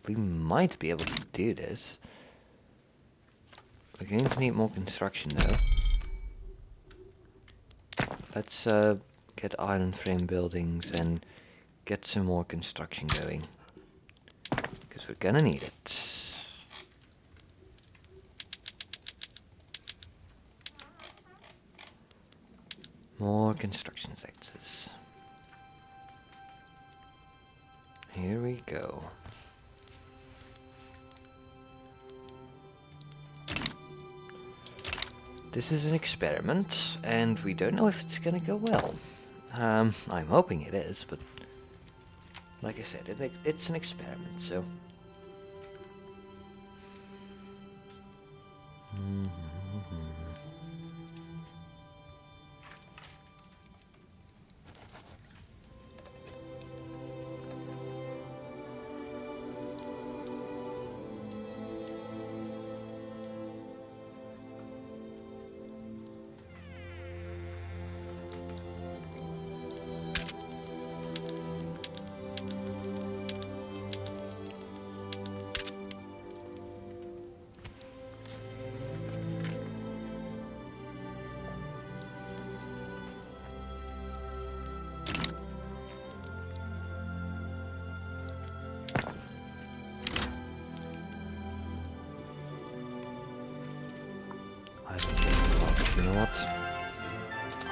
We might be able to do this. We're going to need more construction though. Let's get iron frame buildings and get some more construction going. Because we're gonna need it. More construction sectors. Here we go. This is an experiment, and we don't know if it's gonna go well. I'm hoping it is, but like I said, it's an experiment, so...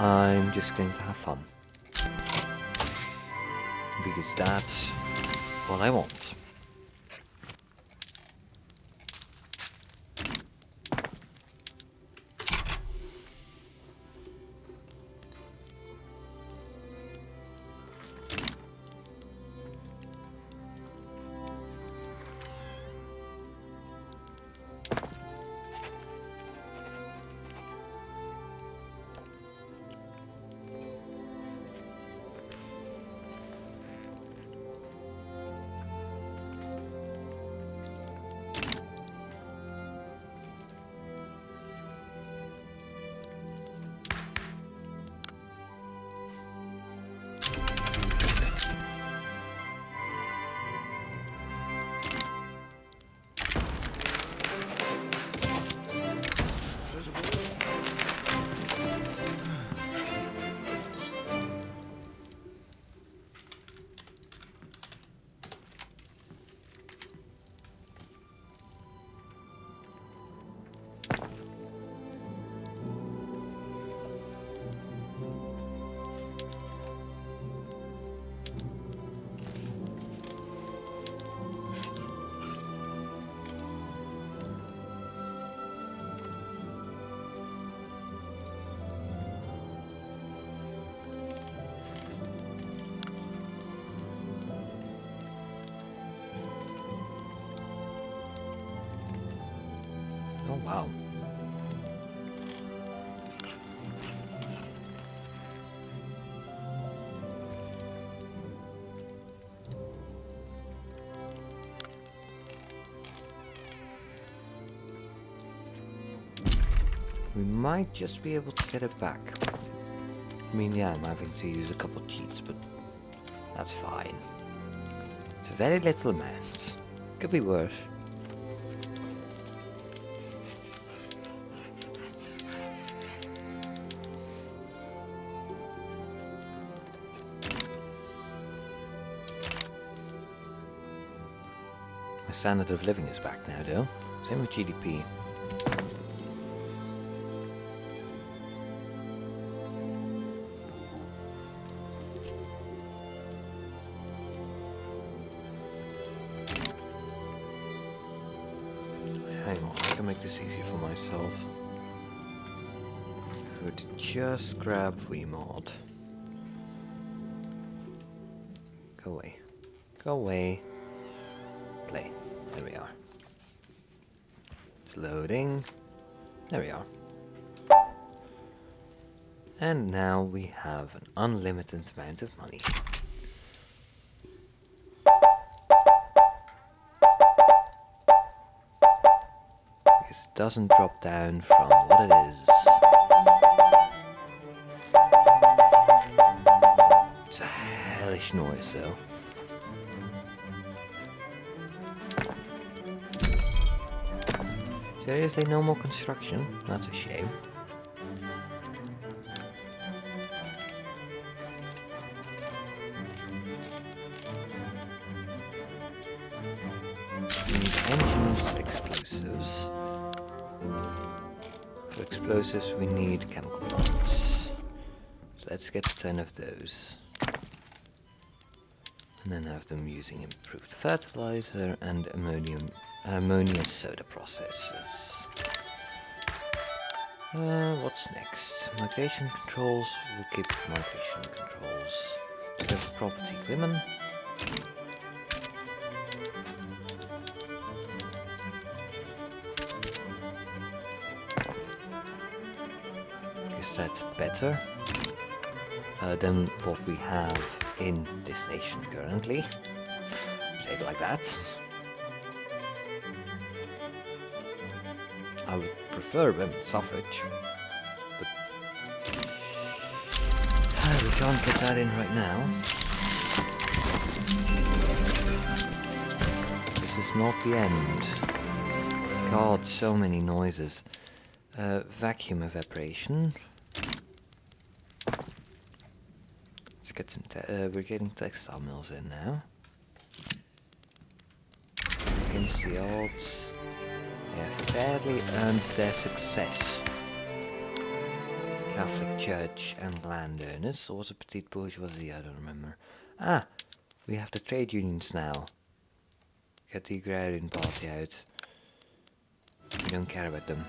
I'm just going to have fun. Because that's what I want. Oh wow. We might just be able to get it back. I mean, yeah, I'm having to use a couple of cheats, but that's fine. It's a very little amount. Could be worse. My standard of living is back now, though. Same with GDP. Hang on, I can make this easy for myself. If we were to just grab Vmod. Go away. Go away. Play. There we are. It's loading. There we are. And now we have an unlimited amount of money. Because it doesn't drop down from what it is. It's a hellish noise though. Seriously, no more construction? That's a shame. Engines, explosives. For explosives we need chemical bonds. So let's get 10 of those. And then have them using improved fertilizer and ammonia soda processes. What's next? Migration controls. We'll keep migration controls. Let's go for property women. Guess that's better than what we have in this nation currently. Say it like that. I would prefer women's suffrage, but we can't get that in right now. This is not the end. God, so many noises. Vacuum evaporation. Let's get some. We're getting textile mills in now. Against the odds. They have fairly earned their success. Catholic Church and landowners, or was it petite bourgeoisie? I don't remember. Ah, we have the trade unions now. Get the agrarian party out. We don't care about them.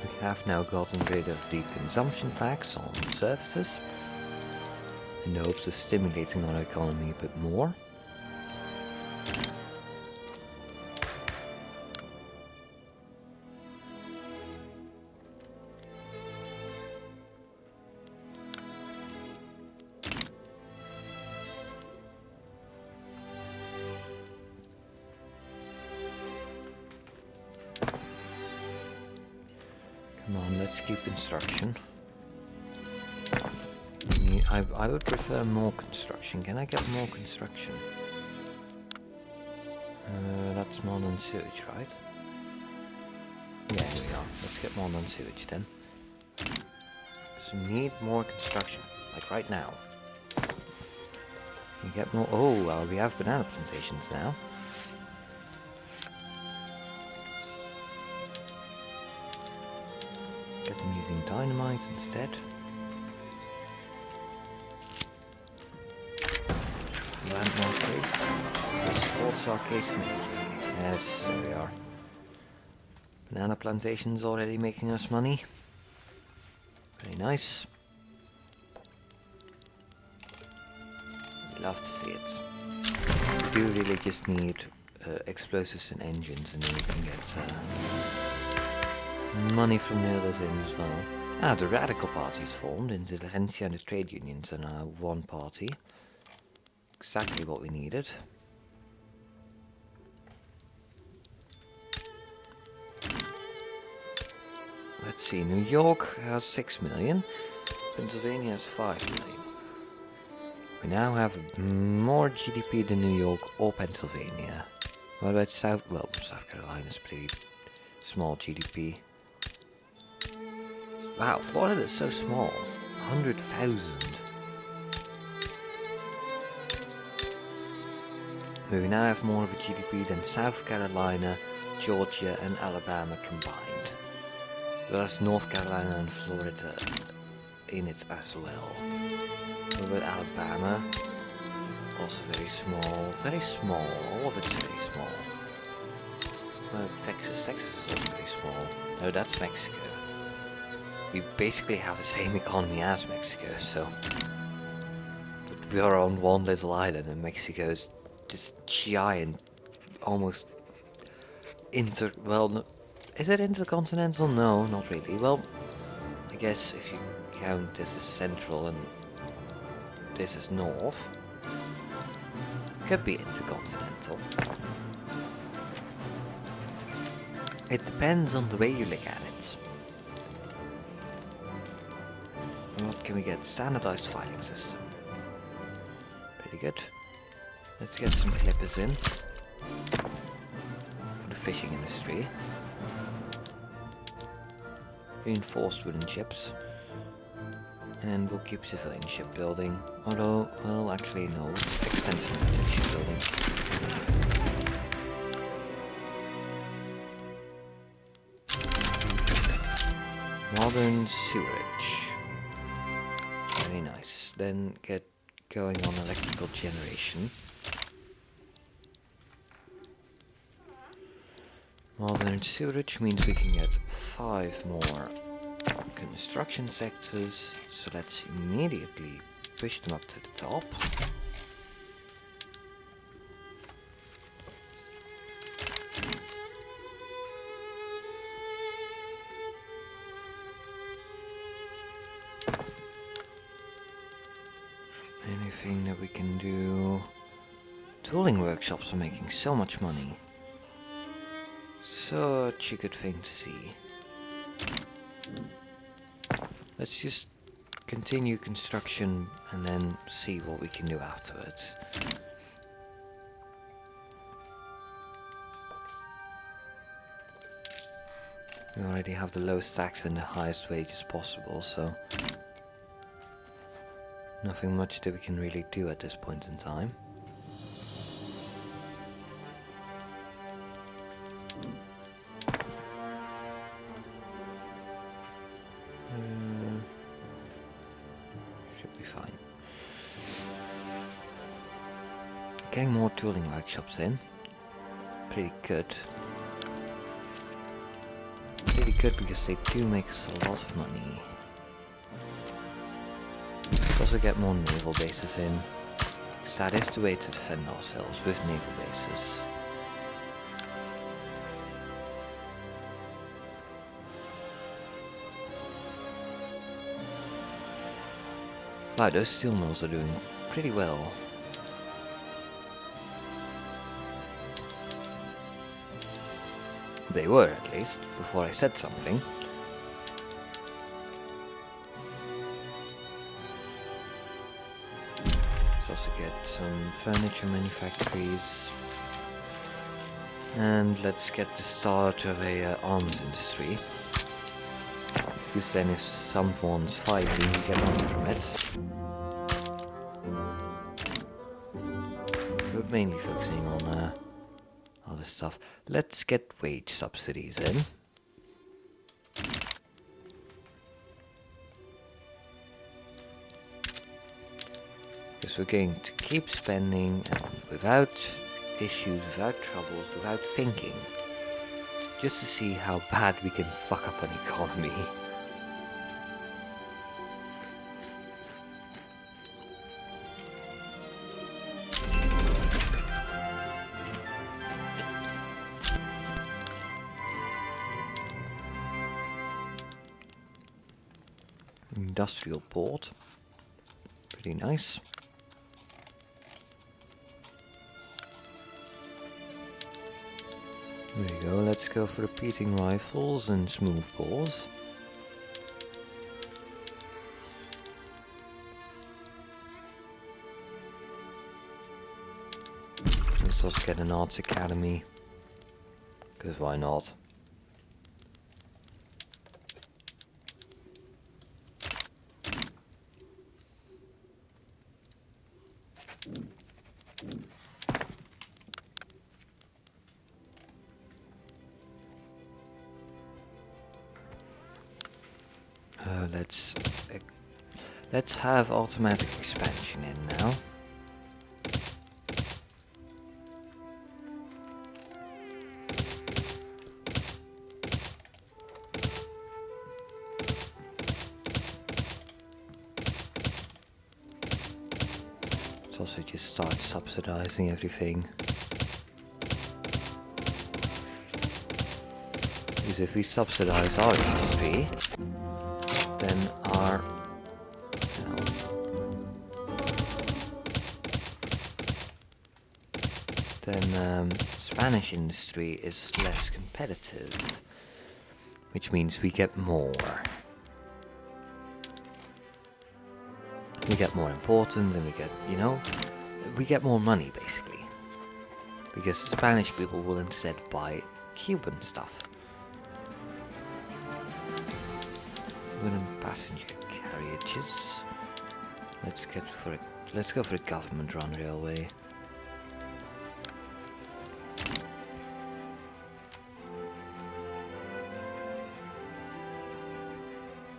We have now gotten rid of the consumption tax on services in the hopes of stimulating our economy a bit more. Come on, let's keep construction. I would prefer more construction. Can I get more construction? That's more than sewage, right? Yeah, we are. Let's get more than sewage then. So we need more construction, like right now. We get more. Oh, well, we have banana plantations now. Get them using dynamite instead. Landmark case. This supports our case immensely. Yes, there we are. Banana plantations already making us money. Very nice. Love to see it. We do really just need explosives and engines, and then we can get money from the others in as well. Ah, the Radical Party's formed. Intelligentsia and the trade unions are now one party. Exactly what we needed. Let's see, New York has 6 million, Pennsylvania has 5 million. We now have more GDP than New York or Pennsylvania. What about South Carolina's pretty small GDP. Wow, Florida is so small, 100,000. We now have more of a GDP than South Carolina, Georgia and Alabama combined. That's North Carolina and Florida in it as well. What about Alabama? Also very small, all of it's very small. Texas is also very small. No, that's Mexico. We basically have the same economy as Mexico, so we are on one little island and Mexico is this giant, almost is it intercontinental? No, not really. Well, I guess if you count this as central and this is north, could be intercontinental. It depends on the way you look at it. What can we get? Standardized filing system. Pretty good. Let's get some clippers in for the fishing industry. Reinforced wooden ships. And we'll keep civilian shipbuilding. Although, well, actually no. Extensive military shipbuilding. Modern sewerage. Very nice. Then get going on electrical generation. Modern sewerage means we can get 5 more construction sectors, so let's immediately push them up to the top. Anything that we can do? Tooling workshops are making so much money. Such a good thing to see. Let's just continue construction and then see what we can do afterwards. We already have the lowest tax and the highest wages possible, so nothing much that we can really do at this point in time. Should be fine. Getting more tooling workshops in. Pretty good. Pretty good because they do make us a lot of money. Also get more naval bases in. Because that is the way to defend ourselves, with naval bases. Wow, those steel mills are doing pretty well. They were, at least, before I said something. Let's also get some furniture manufactories. And let's get the start of a arms industry. Because then if someone's fighting, we get money from it. But mainly focusing on all this stuff. Let's get wage subsidies in. Because we're going to keep spending and without issues, without troubles, without thinking. Just to see how bad we can fuck up an economy. Industrial port. Pretty nice. There you go, let's go for repeating rifles and smooth bores. Let's also get an arts academy. Because why not? Let's have automatic expansion in now. Let's also just start subsidizing everything. Because if we subsidize our industry, then our Spanish industry is less competitive, which means we get more. We get more important, and we get, you know, we get more money basically. Because Spanish people will instead buy Cuban stuff. Wooden passenger carriages. Let's go for a government-run railway.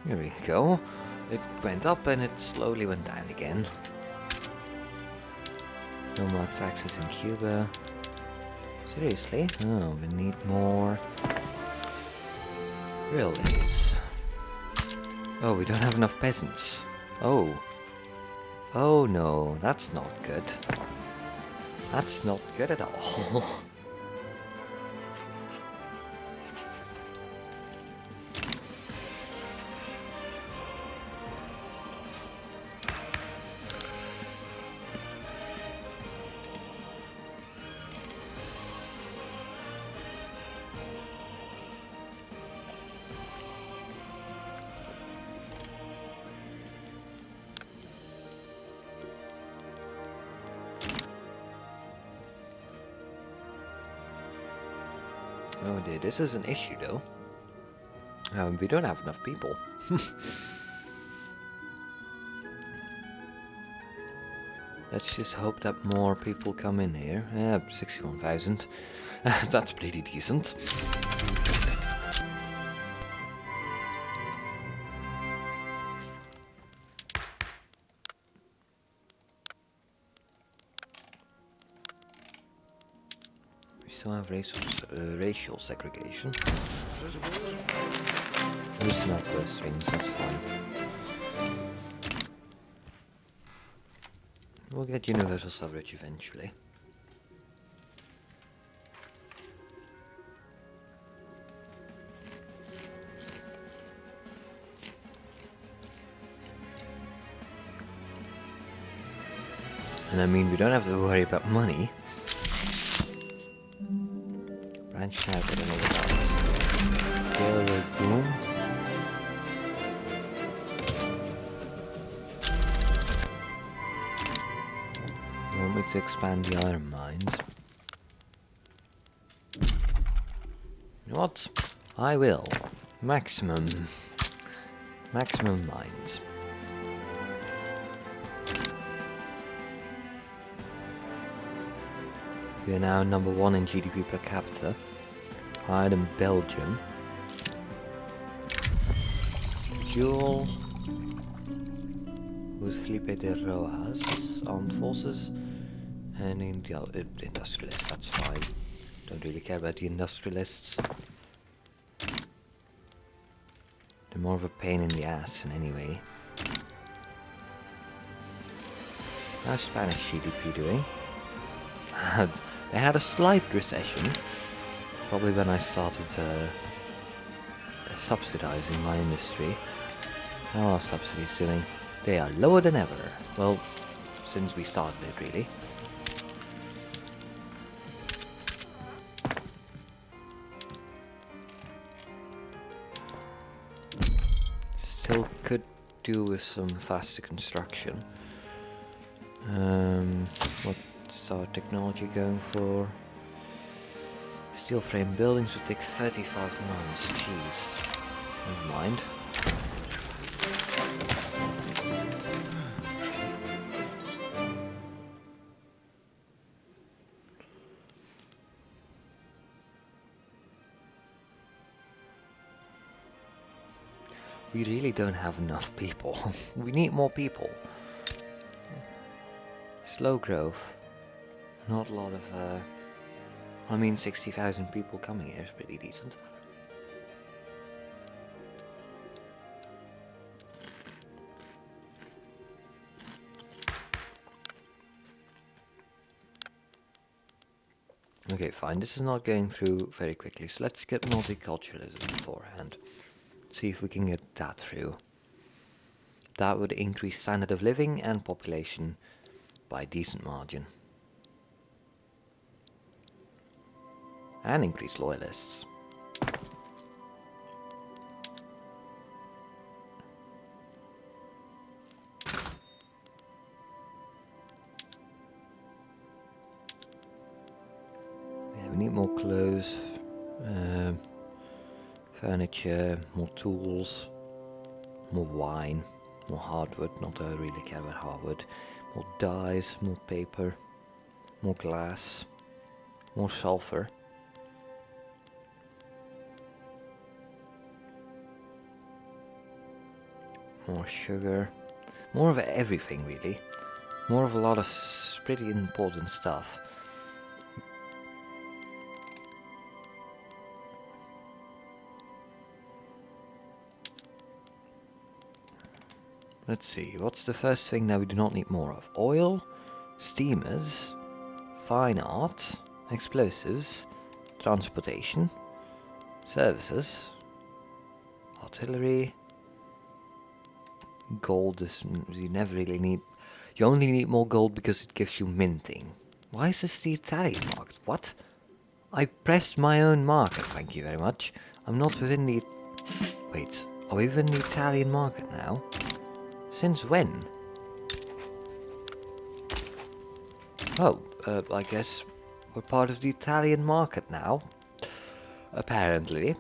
Here we go. It went up and it slowly went down again. No marked taxes in Cuba. Seriously? Oh, we need more railways. Oh, we don't have enough peasants. Oh. Oh no, that's not good. That's not good at all. Oh dear, this is an issue though. We don't have enough people. Let's just hope that more people come in here. 61,000. That's pretty decent. We still have racial segregation. Loosen up those strings, that's fine. We'll get universal suffrage eventually. And I mean, we don't have to worry about money. Branch out, I don't know what that was. Railroad boom. You want me to expand the iron mines? You know what? I will. Maximum mines. We are now number 1 in GDP per capita, higher than Belgium. Duel with Felipe de Rojas, armed forces, and industrialists, that's fine. Don't really care about the industrialists. They're more of a pain in the ass in any way. How's Spanish GDP doing? They had a slight recession, probably when I started subsidizing my industry. How are subsidies doing? They are lower than ever. Well, since we started it, really. Still could do with some faster construction. What's our technology going for? Steel frame buildings would take 35 months. Jeez. Never mind. We really don't have enough people. We need more people. Slow growth. Not a lot of, I mean 60,000 people coming here is pretty decent. Okay, fine. This is not going through very quickly, so let's get multiculturalism beforehand. See if we can get that through. That would increase standard of living and population by a decent margin. And increase loyalists. Yeah, we need more clothes, furniture, more tools, more wine, more hardwood, not that I really care about hardwood, more dyes, more paper, more glass, more sulfur. More sugar, more of everything really, more of a lot of pretty important stuff. Let's see, what's the first thing that we do not need more of? Oil, steamers, fine arts, explosives, transportation, services, artillery. Gold is, you never really need, you only need more gold because it gives you minting. Why is this the Italian market? What? I pressed my own market, thank you very much. I'm not within the, wait, are we within the Italian market now? Since when? Oh, I guess we're part of the Italian market now. Apparently.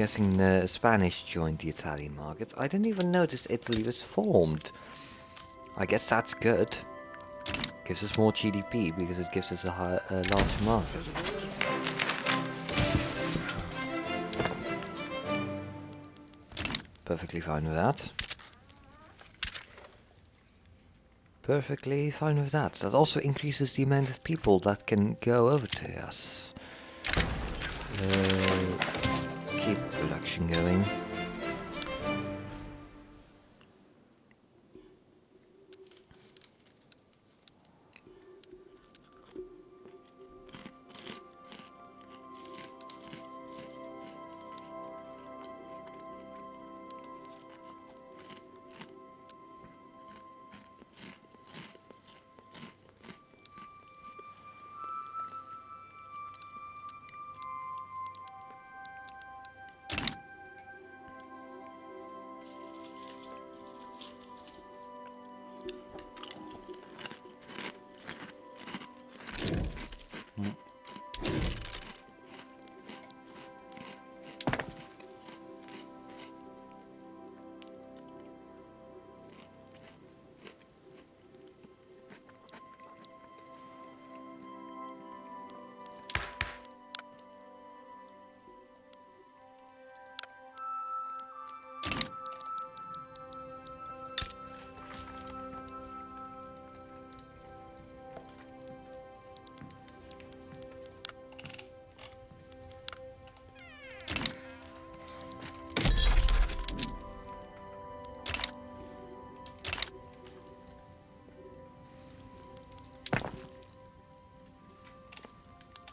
guessing the Spanish joined the Italian market. I didn't even notice Italy was formed. I guess that's good. Gives us more GDP because it gives us a larger market. Perfectly fine with that. Perfectly fine with that. That also increases the amount of people that can go over to us. Keep production going.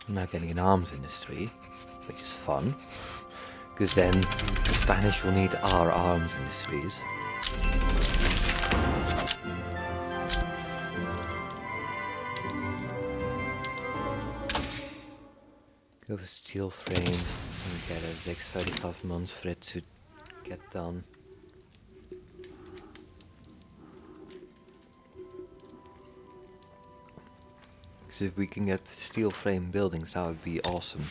I'm now getting an arms industry, which is fun, because then the Spanish will need our arms industries. Go for steel frame and get it. It takes 35 months for it to get done. Because if we can get steel frame buildings, that would be awesome.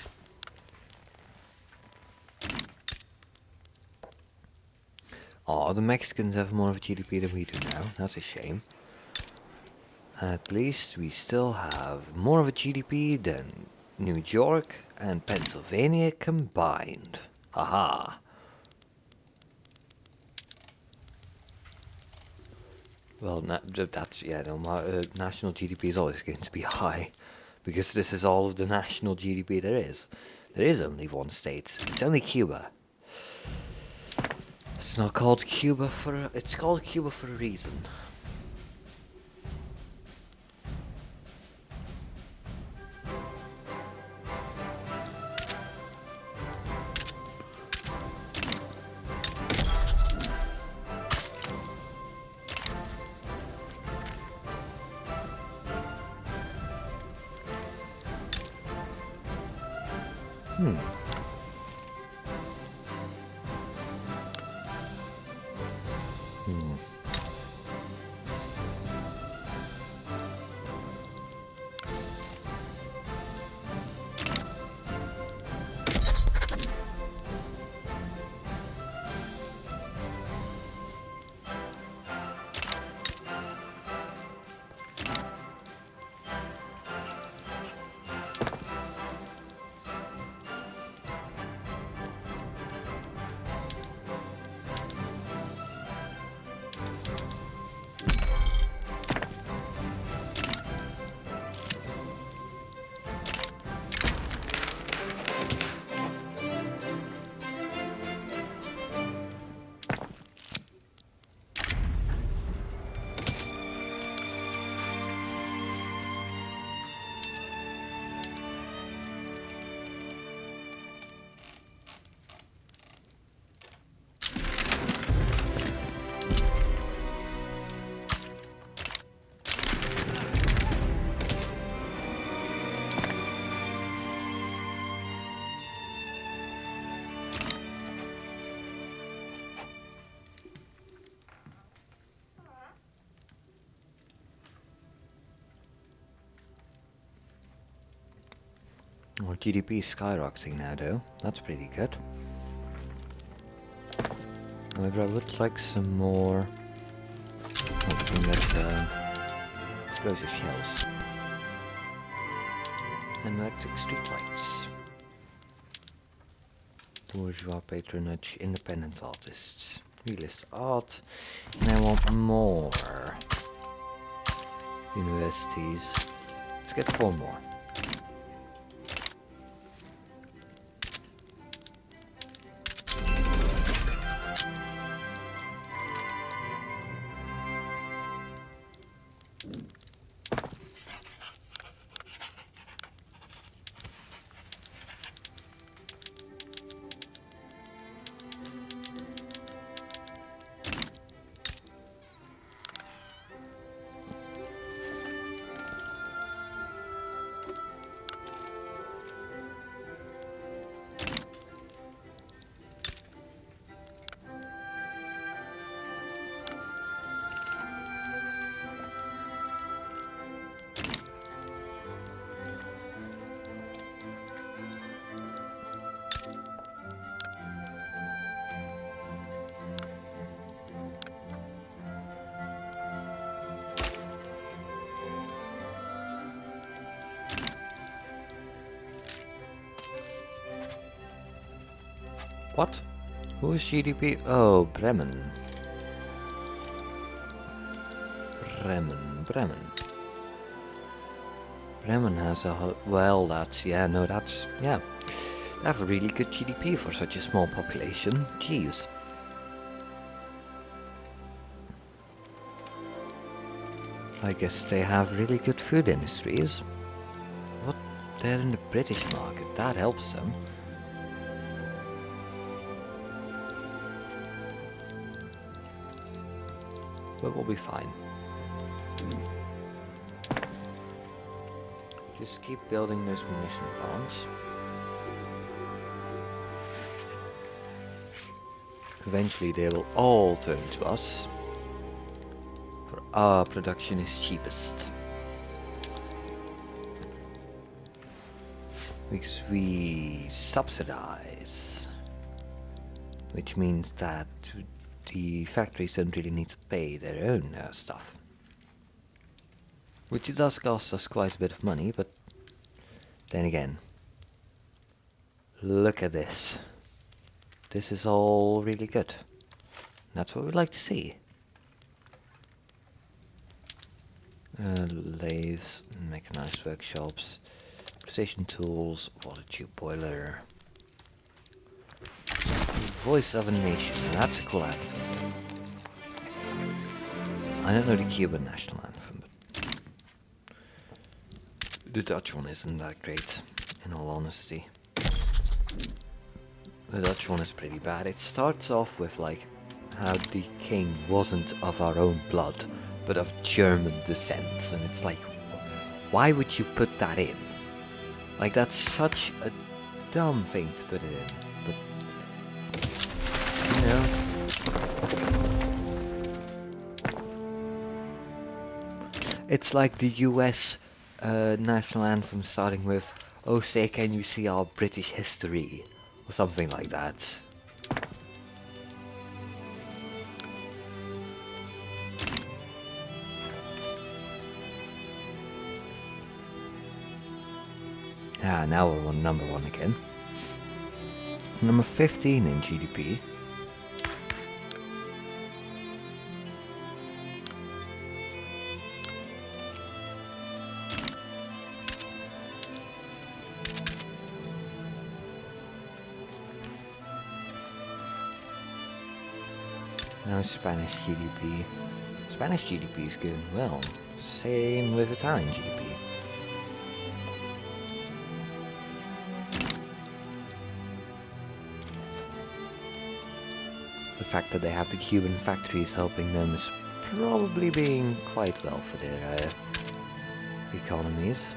Oh, the Mexicans have more of a GDP than we do now. That's a shame. At least we still have more of a GDP than New York and Pennsylvania combined. Haha. Well, that's, yeah, no, national GDP is always going to be high. Because this is all of the national GDP there is. There is only one state. It's only Cuba. It's not called Cuba it's called Cuba for a reason. Our GDP is skyrocketing now, though. That's pretty good. However, I would like some more. Let's explosive shells and electric streetlights. Bourgeois patronage, independent artists, realist art, and I want more universities. Let's get 4 more. What? Who is GDP? Oh, Bremen. Bremen. Bremen has a... well, that's... yeah, no, that's... yeah. They have a really good GDP for such a small population. Jeez. I guess they have really good food industries. What? They're in the British market. That helps them. But we'll be fine. Just keep building those munition plants. Eventually they will all turn to us. For our production is cheapest. Because we subsidize. Which means that the factories don't really need to pay their own stuff. Which it does cost us quite a bit of money, but then again, look at this. This is all really good. That's what we'd like to see. Lathes, mechanized workshops, precision tools, water tube boiler. Voice of a Nation, that's a cool anthem. I don't know the Cuban national anthem, but the Dutch one isn't that great, in all honesty. The Dutch one is pretty bad. It starts off with like how the king wasn't of our own blood, but of German descent, and it's like, why would you put that in? Like, that's such a dumb thing to put it in, but you know. It's like the US national anthem starting with, "Oh say can you see our British history," or something like that. Ah, now we're on number 1 again. Number 15 in GDP. Now Spanish GDP. Spanish GDP is going well. Same with Italian GDP. The fact that they have the Cuban factories helping them is probably being quite well for their economies.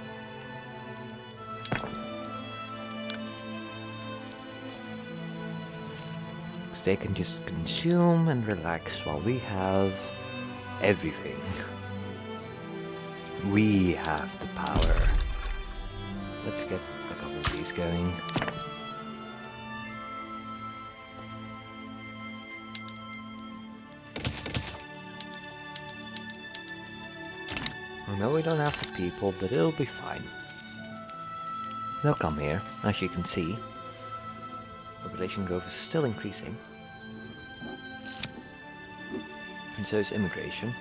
Because they can just consume and relax while we have everything. We have the power. Let's get a couple of these going. I know we don't have the people, but it'll be fine. They'll come here, as you can see. Population growth is still increasing. And so is immigration.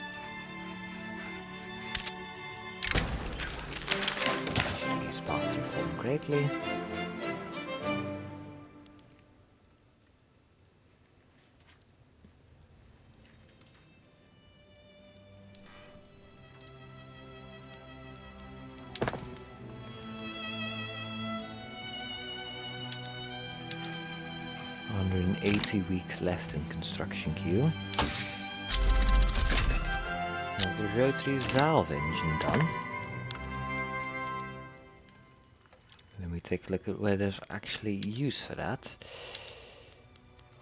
These paths to reform greatly. Weeks left in construction queue. Now the rotary valve engine done. Then we take a look at where there's actually use for that.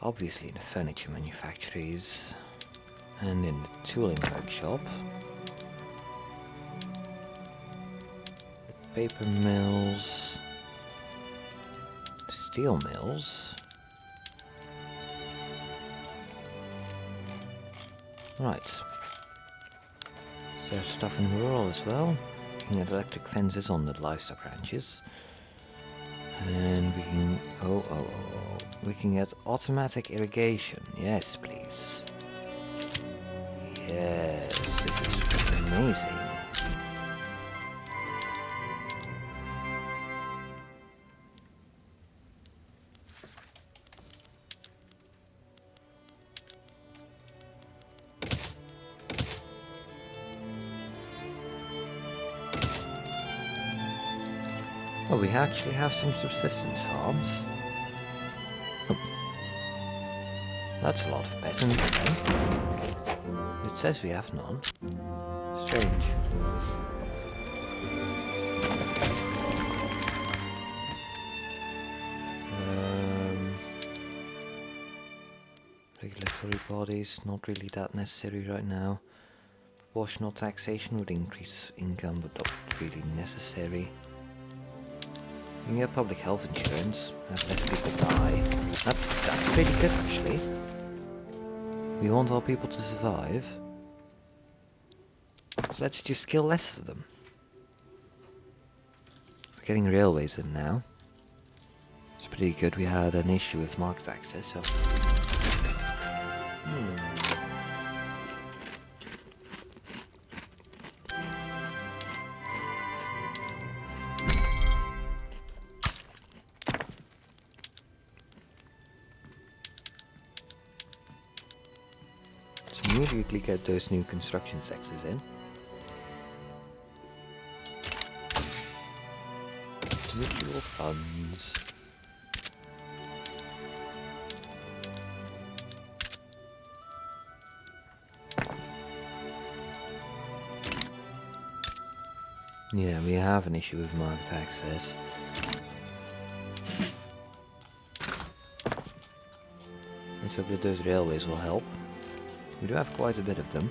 Obviously in the furniture manufactories and in the tooling workshop. The paper mills, steel mills. Right. So there's stuff in rural as well. Looking at electric fences on the livestock ranches. And we can... we can get automatic irrigation. Yes, please. Yes, this is amazing. Oh, we actually have some subsistence farms. That's a lot of peasants, then. It says we have none. Strange. Regulatory bodies, not really that necessary right now. Proportional taxation would increase income, but not really necessary. You can get public health insurance, have less people die. That's pretty good, actually. We want our people to survive. So let's just kill less of them. We're getting railways in now. It's pretty good. We had an issue with market access, so... Immediately get those new construction sectors in. Mutual funds. Yeah, we have an issue with market access. Let's hope that those railways will help. We do have quite a bit of them.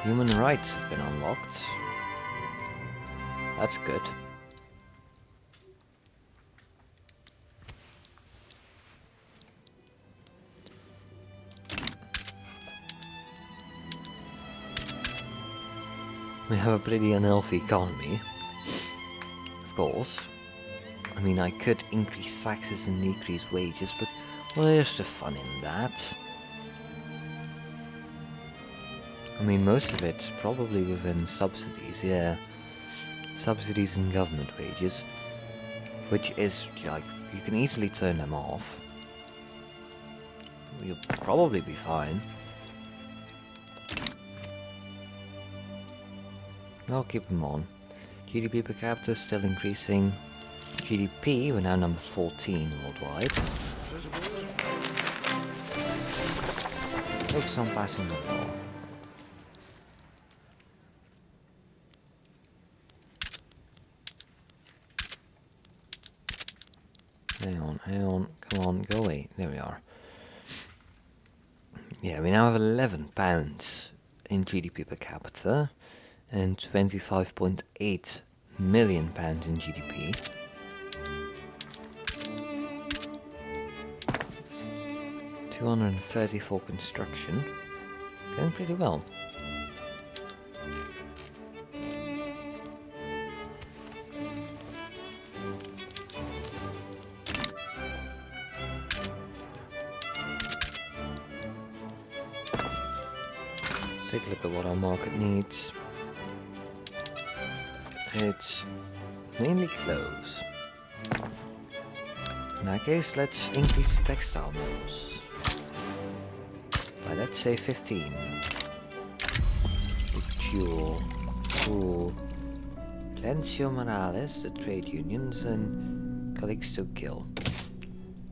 Human rights have been unlocked. That's good. We have a pretty unhealthy economy. Of course. I mean, I could increase taxes and decrease wages, but where's the fun in that? I mean, most of it's probably within subsidies, yeah. Subsidies and government wages, which is, like, you can easily turn them off. You'll probably be fine. I'll keep them on. GDP per capita is still increasing. GDP, we're now number 14 worldwide. Focus on passing the law. Hang on, come on, go away. There we are. Yeah, we now have £11 in GDP per capita and 25.8 million pounds in GDP. 230 for construction. Going pretty well. Take a look at what our market needs. It's mainly clothes. In that case, let's increase the textile mills by, let's say, 15. Jewel, Cool, Lencio Morales, the trade unions, and Calixto Gill.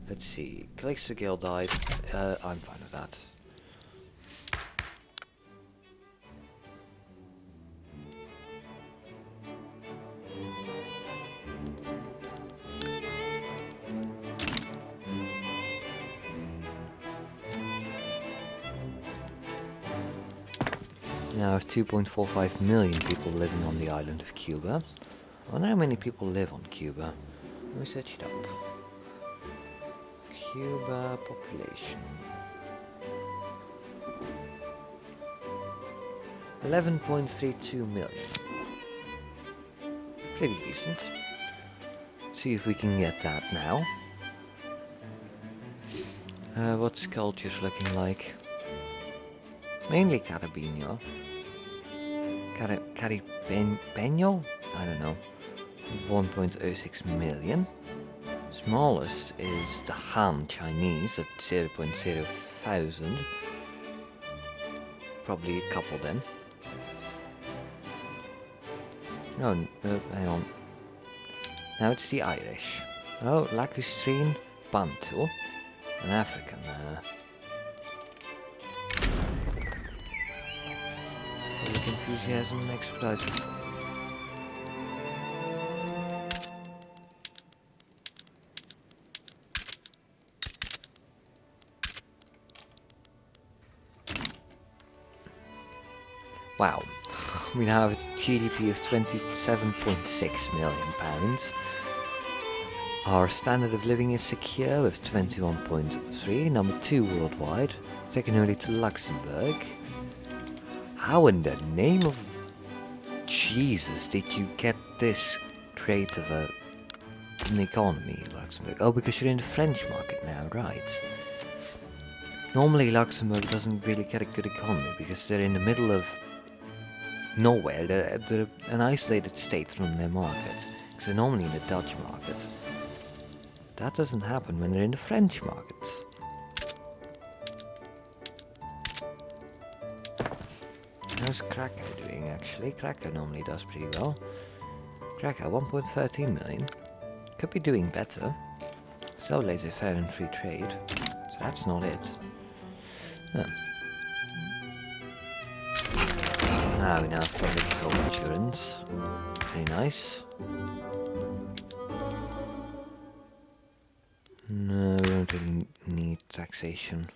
Let's see, Calixto Gill died. I'm fine with that. Now I have 2.45 million people living on the island of Cuba. I wonder how many people live on Cuba. Let me search it up. Cuba population. 11.32 million. Pretty decent. See if we can get that now. What's cultures looking like? Mainly Caribeño. Caribeño? I don't know. 1.06 million. Smallest is the Han Chinese at 0.0 thousand. Probably a couple then. Oh, hang on. Now it's the Irish. Oh, Lacustrine, Bantu, an African. Public enthusiasm, expedited. Wow, we now have a GDP of £27.6 million. Our standard of living is secure with 21.3, number 2 worldwide, second only to Luxembourg. How in the name of Jesus did you get this great of an economy, Luxembourg? Oh, because you're in the French market now, right? Normally Luxembourg doesn't really get a good economy because they're in the middle of nowhere. They're an isolated state from their market, because they're normally in the Dutch market. That doesn't happen when they're in the French market. How's Krakow doing, actually? Krakow normally does pretty well. Krakow, 1.13 million. Could be doing better. So laissez-faire and free trade. So that's not it. Huh. Ah, we now have public health insurance. Very nice. No, we don't really need taxation.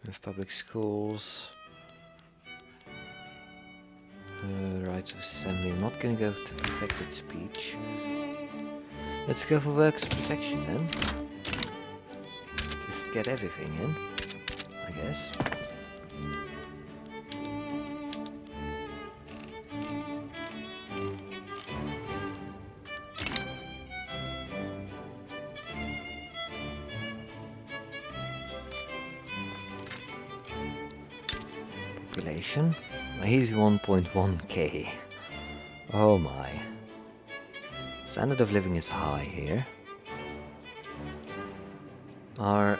We have public schools. Rights of assembly. I'm not going to go to protected speech. Let's go for workers' protection then. Just get everything in, I guess. Population. He's 1.1k. Oh my. Standard of living is high here. Our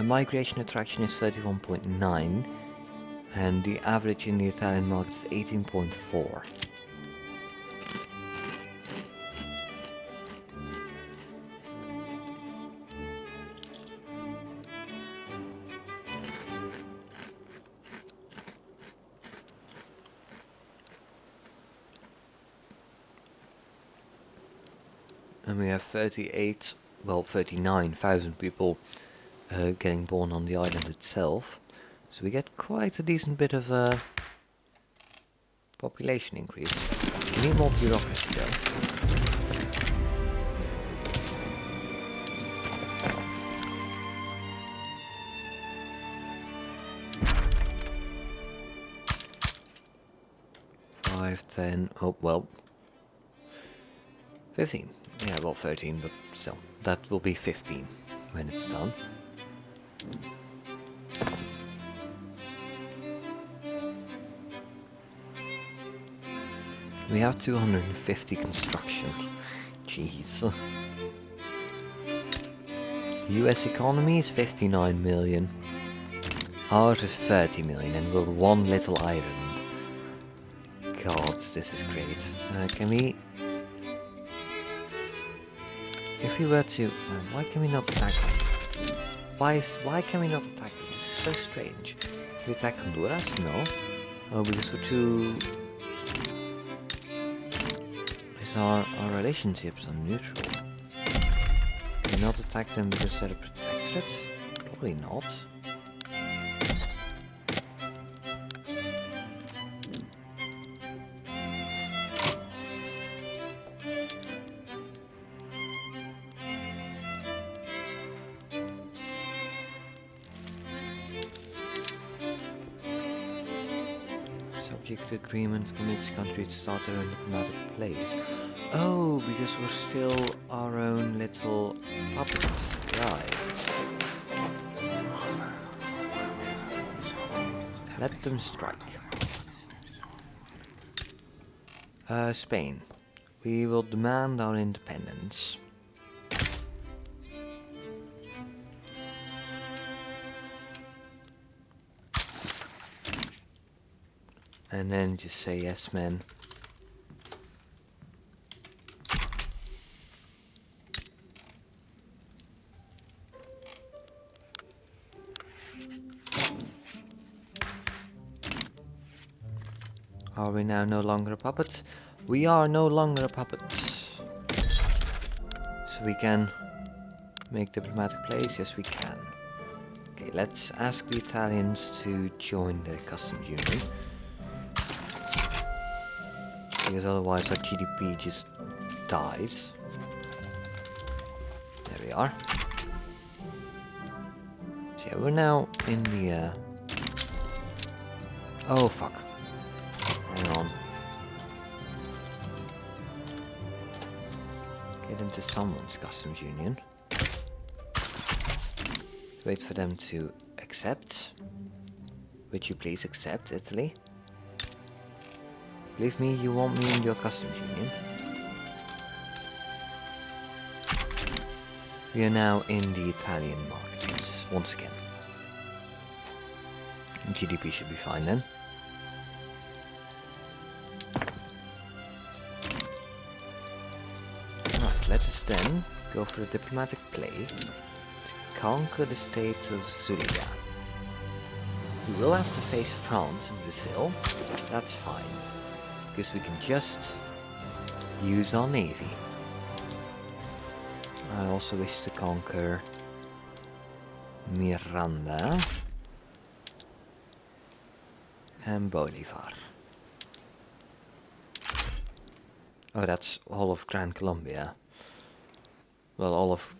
migration attraction is 31.9, and the average in the Italian market is 18.4. And we have 39,000 people getting born on the island itself. So we get quite a decent bit of population increase. We need more bureaucracy though. 10, oh well, 15. Yeah, well 13, but still, that will be 15 when it's done. We have 250 construction. Jeez. US economy is 59 million. Ours is 30 million, and we're one little island. God, this is great. Can we... If we were to... why can we not attack them? Why can we not attack them? This is so strange. Can we attack Honduras? No. Oh, because we're too... Is our relationships are neutral. Can we not attack them because they're a protectorate? Probably not. Subject agreement commits country to start their own diplomatic place. Oh, because we're still our own little puppets, right? Let them strike. Spain. We will demand our independence. And then just say yes, man. Are we now no longer a puppet? We are no longer a puppet. So we can make diplomatic place? Yes, we can. Okay, let's ask the Italians to join the customs union. Because otherwise our GDP just dies. There we are. So yeah, we're now in the... Oh, fuck. Hang on. Get into someone's customs union. Wait for them to accept. Would you please accept, Italy? Believe me, you want me in your customs union. We are now in the Italian markets, once again. GDP should be fine then. Right, let us then go for a diplomatic play to conquer the state of Zulia. We will have to face France and Brazil, but that's fine. Because we can just use our navy. I also wish to conquer Miranda and Bolivar. Oh, that's all of Gran Colombia. Well, all of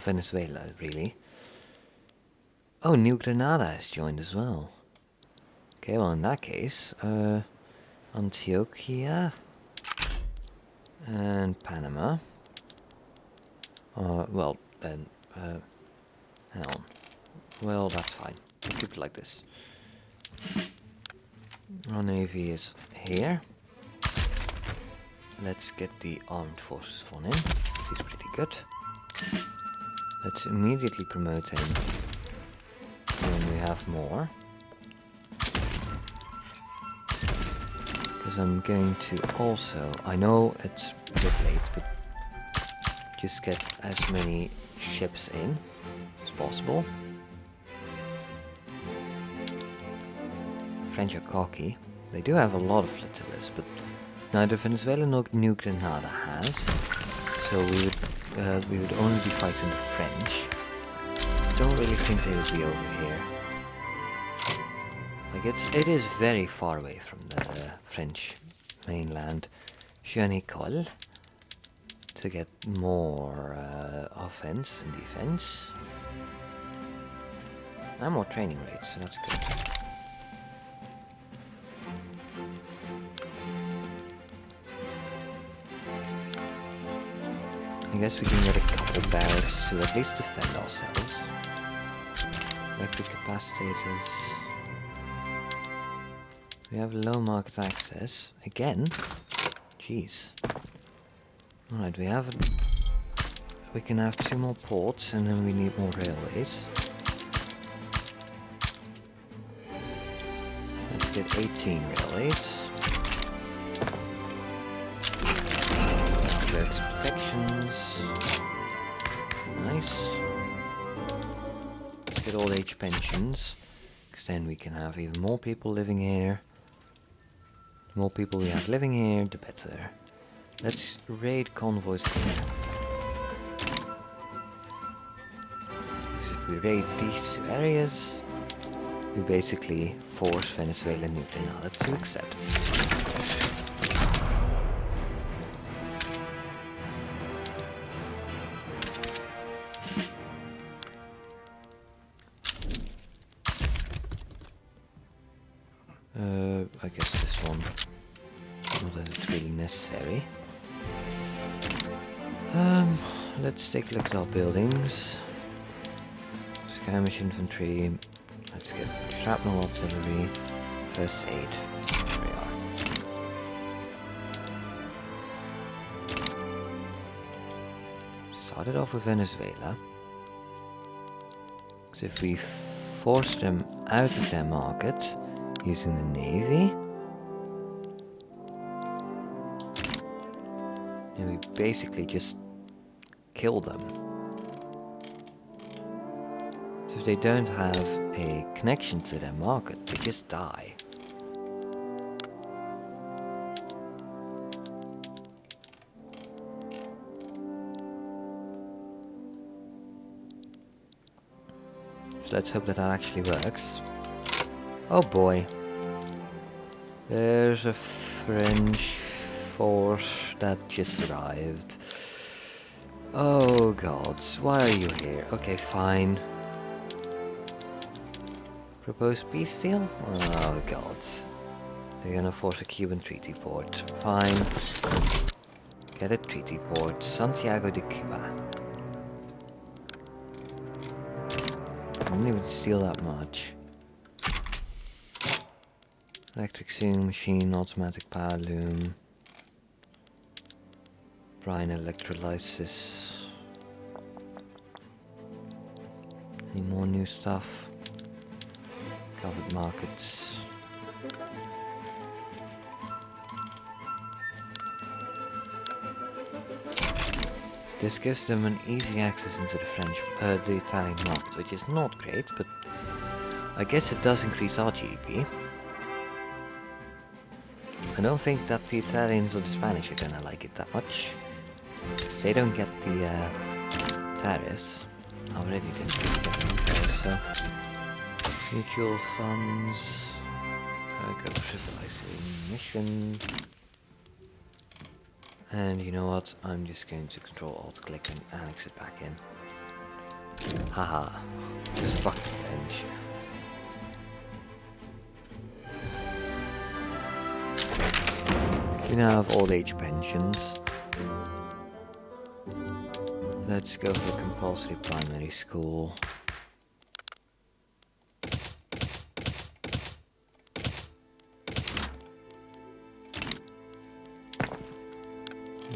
Venezuela, really. Oh, New Granada has joined as well. Okay, well in that case, Antioquia and Panama. Well then, hang on. Well, that's fine. We'll keep it like this. Our navy is here. Let's get the armed forces one in. He's pretty good. Let's immediately promote him when we have more. Because I'm going to also, I know it's a bit late, but just get as many ships in as possible. French are cocky. They do have a lot of flotillas, but neither Venezuela nor New Granada has. So we would only be fighting the French. Don't really think they would be over here. Like it is very far away from the French mainland. Jean-École to get more offense and defense. And more training rates, so that's good. I guess we can get a couple barracks to at least defend ourselves. Electric capacitors. We have low market access. Again? Jeez. Alright, we can have 2 more ports and then we need more railways. Let's get 18 railways. Works protections. Nice. Let's get old age pensions. Because then we can have even more people living here. The more people we have living here, the better. Let's raid convoys here. Because if we raid these 2 areas, we basically force Venezuela and New Grenada to accept. I guess this one, not that it's really necessary. Let's take a look at our buildings. Skirmish infantry. Let's get shrapnel artillery. First aid. There we are. Started off with Venezuela. So if we force them out of their market using the navy, and we basically just kill them. So if they don't have a connection to their market, they just die. So let's hope that actually works. Oh boy. There's a French force that just arrived. Oh gods, why are you here? Okay, fine. Proposed peace deal? Oh gods. They're gonna force a Cuban treaty port. Fine. Get a treaty port. Santiago de Cuba. I didn't even steal that much. Electric sewing machine, automatic power loom. Brine electrolysis. Any more new stuff? Covered markets. This gives them an easy access into the Italian market, which is not great, but I guess it does increase our GDP. I don't think that the Italians or the Spanish are gonna like it that much. They don't get the tariffs. Already didn't really get the tariffs, so mutual funds. Go civilizing mission. And you know what? I'm just going to Control Alt click and annex it back in. Haha. Just fuck the French. We now have old age pensions. Let's go for compulsory primary school.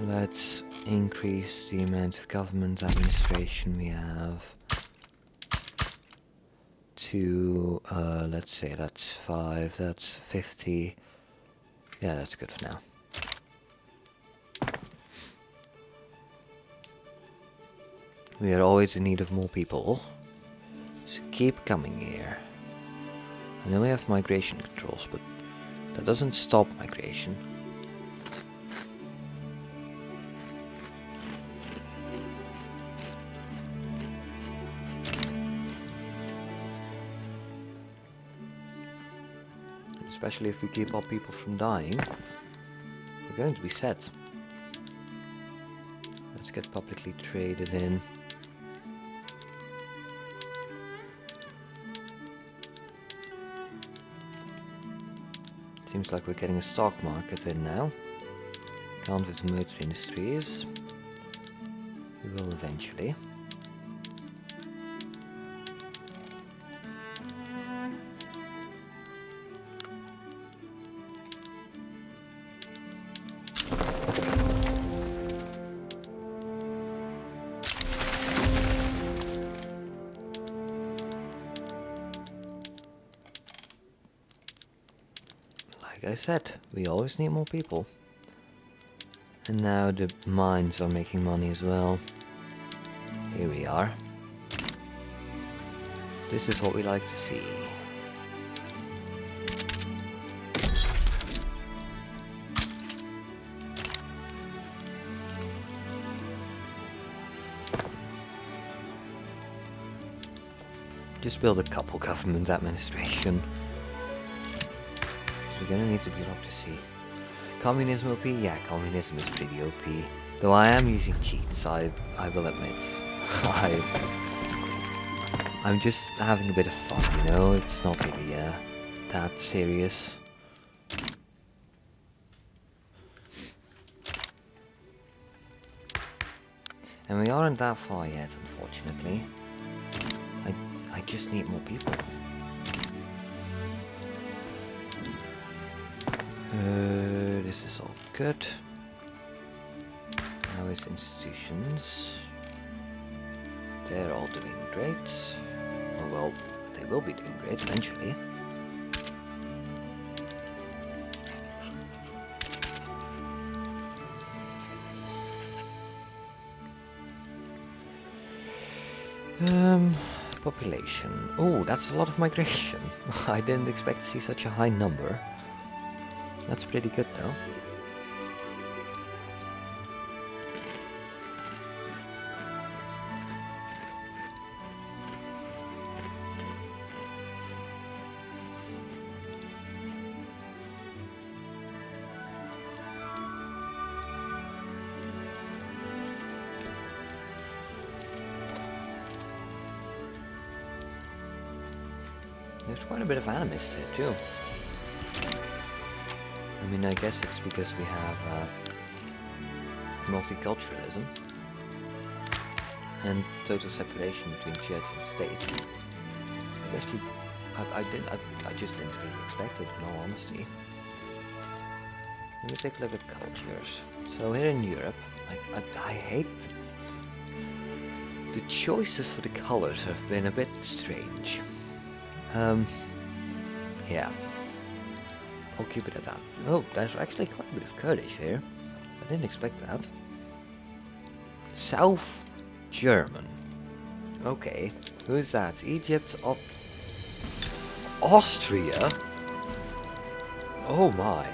Let's increase the amount of government administration we have to, let's say that's 5, that's 50. Yeah, that's good for now. We are always in need of more people, so keep coming here. I know we have migration controls, but that doesn't stop migration. Especially if we keep our people from dying, we're going to be set. Let's get publicly traded in. Seems like we're getting a stock market in now. Can't with the motor industries. We will eventually. Like I said, we always need more people. And now the mines are making money as well. Here we are. This is what we like to see. Just build a couple government administration. We're gonna need to bureaucracy. Communism OP? Yeah, communism is pretty OP. Though I am using cheats, I will admit. I'm just having a bit of fun, you know? It's not really that serious. And we aren't that far yet, unfortunately. I just need more people. This is all good. Now is institutions. They're all doing great. Oh, well, they will be doing great eventually. Population. Oh, that's a lot of migration. I didn't expect to see such a high number. That's pretty good though. There's quite a bit of animists here too. I mean, I guess it's because we have multiculturalism and total separation between church and state. I guess I just didn't really expect it, in all honesty. Let me take a look at cultures. So here in Europe, I hate the choices for the colors have been a bit strange. Yeah. I'll keep it at that. Oh, there's actually quite a bit of Kurdish here. I didn't expect that. South German. Okay. Who is that? Egypt or Austria? Oh my.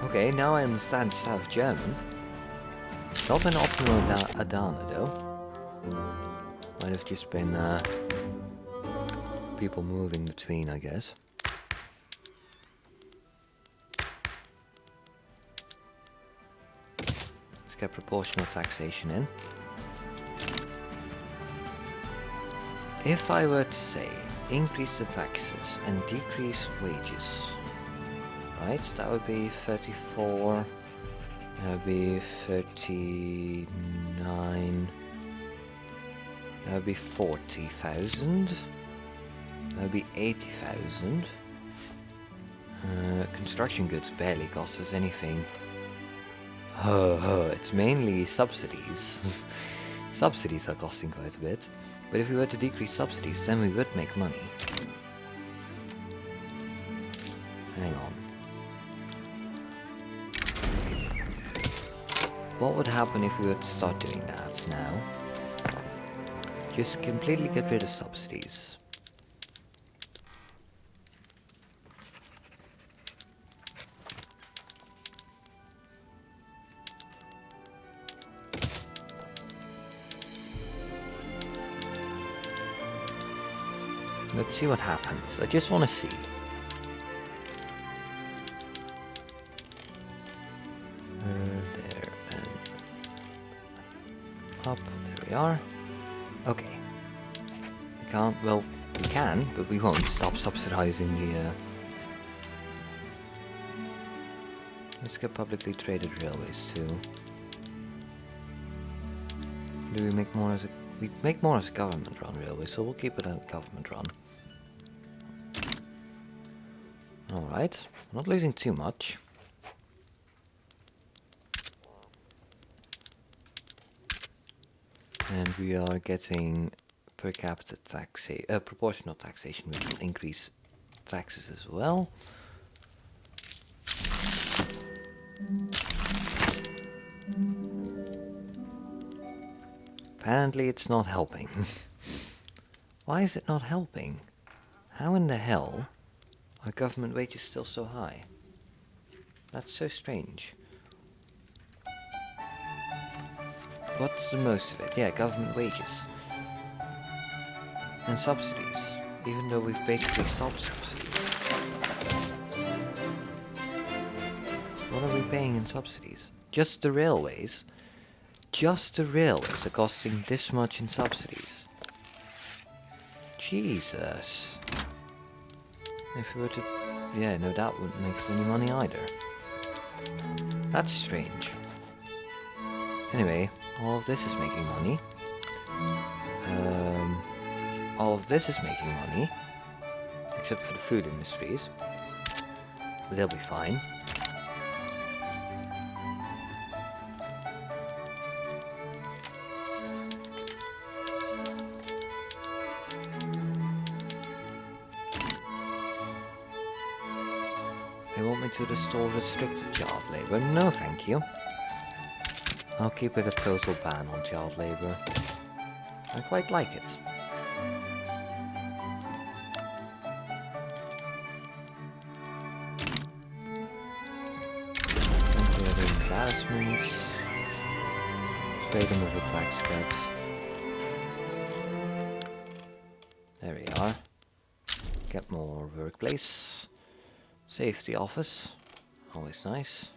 Okay, now I understand South German. Not an Ottoman Adana though. Might have just been people moving between, I guess. Let's get proportional taxation in. If I were to say increase the taxes and decrease wages, right, that would be 34, that would be 39, that would be 40,000. That would be 80,000. Construction goods barely cost us anything. It's mainly subsidies. Subsidies are costing quite a bit. But if we were to decrease subsidies, then we would make money. Hang on. What would happen if we were to start doing that now? Just completely get rid of subsidies. Let's see what happens. I just want to see. There and up. There we are. Okay. We can't. Well, we can, but we won't stop subsidizing the. Let's get publicly traded railways too. Do we make more as a... We make more as a government-run railway, so we'll keep it a government-run. Alright, not losing too much. And we are getting per capita proportional taxation, which will increase taxes as well. Apparently it's not helping. Why is it not helping? How in the hell are government wages still so high? That's so strange. What's the most of it? Yeah, government wages. And subsidies. Even though we've basically stopped subsidies. What are we paying in subsidies? Just the railways? Just the railways are costing this much in subsidies. Jesus. If we were to... Yeah, no, that wouldn't make us any money either. That's strange. Anyway, all of this is making money. All of this is making money. Except for the food industries. But they'll be fine. They want me to restore restricted child labour. No, thank you. I'll keep it a total ban on child labour. I quite like it. Temporary embarrassments. Freedom of a tax cut. There we are. Get more workplace. Safety office. Always nice.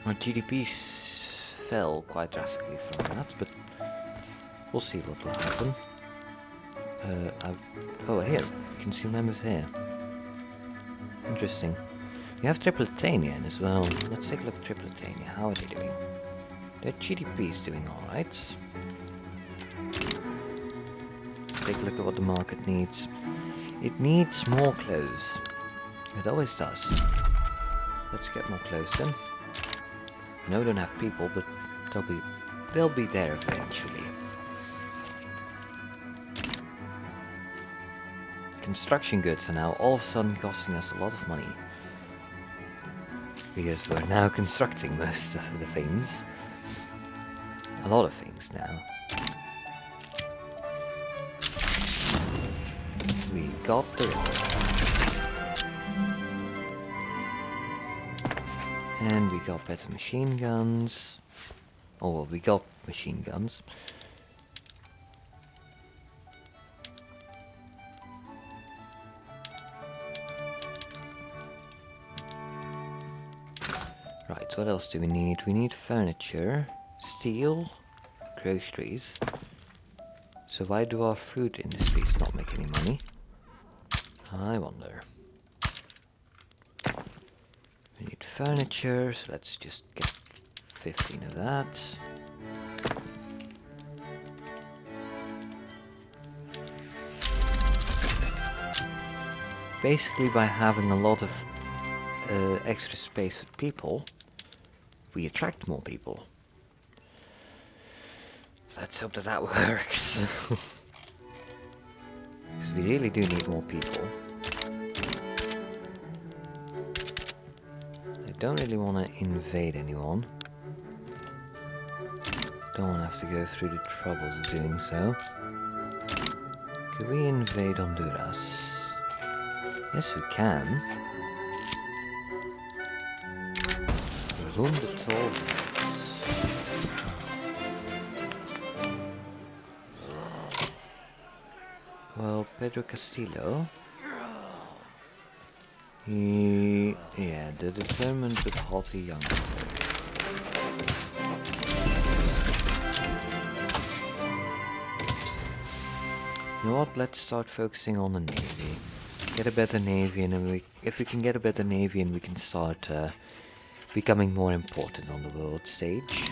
Our GDP fell quite drastically from that, but we'll see what will happen. Oh, here, we can see members here. Interesting. We have Tripolitania as well. Let's take a look at Tripolitania. How are they doing? Their GDP is doing alright. Let's take a look at what the market needs. It needs more clothes. It always does. Let's get more clothes then. I know we don't have people, but they'll be there eventually. Construction goods are now all of a sudden costing us a lot of money. Because we're now constructing most of the things. A lot of things now. We got the river. And we got better machine guns. Oh, well, we got machine guns. Right, what else do we need? We need furniture, steel, groceries. So why do our food industries not make any money? I wonder. We need furniture, so let's just get 15 of that. Basically, by having a lot of extra space for people, we attract more people. Let's hope that works. Because we really do need more people. I don't really want to invade anyone. Don't want to have to go through the troubles of doing so. Could we invade Honduras? Yes, we can. Wonderful. Well, Pedro Castillo. Yeah, the determined but haughty youngster. You know what? Let's start focusing on the navy. Get a better navy, and then if we can get a better navy, and we can start becoming more important on the world stage.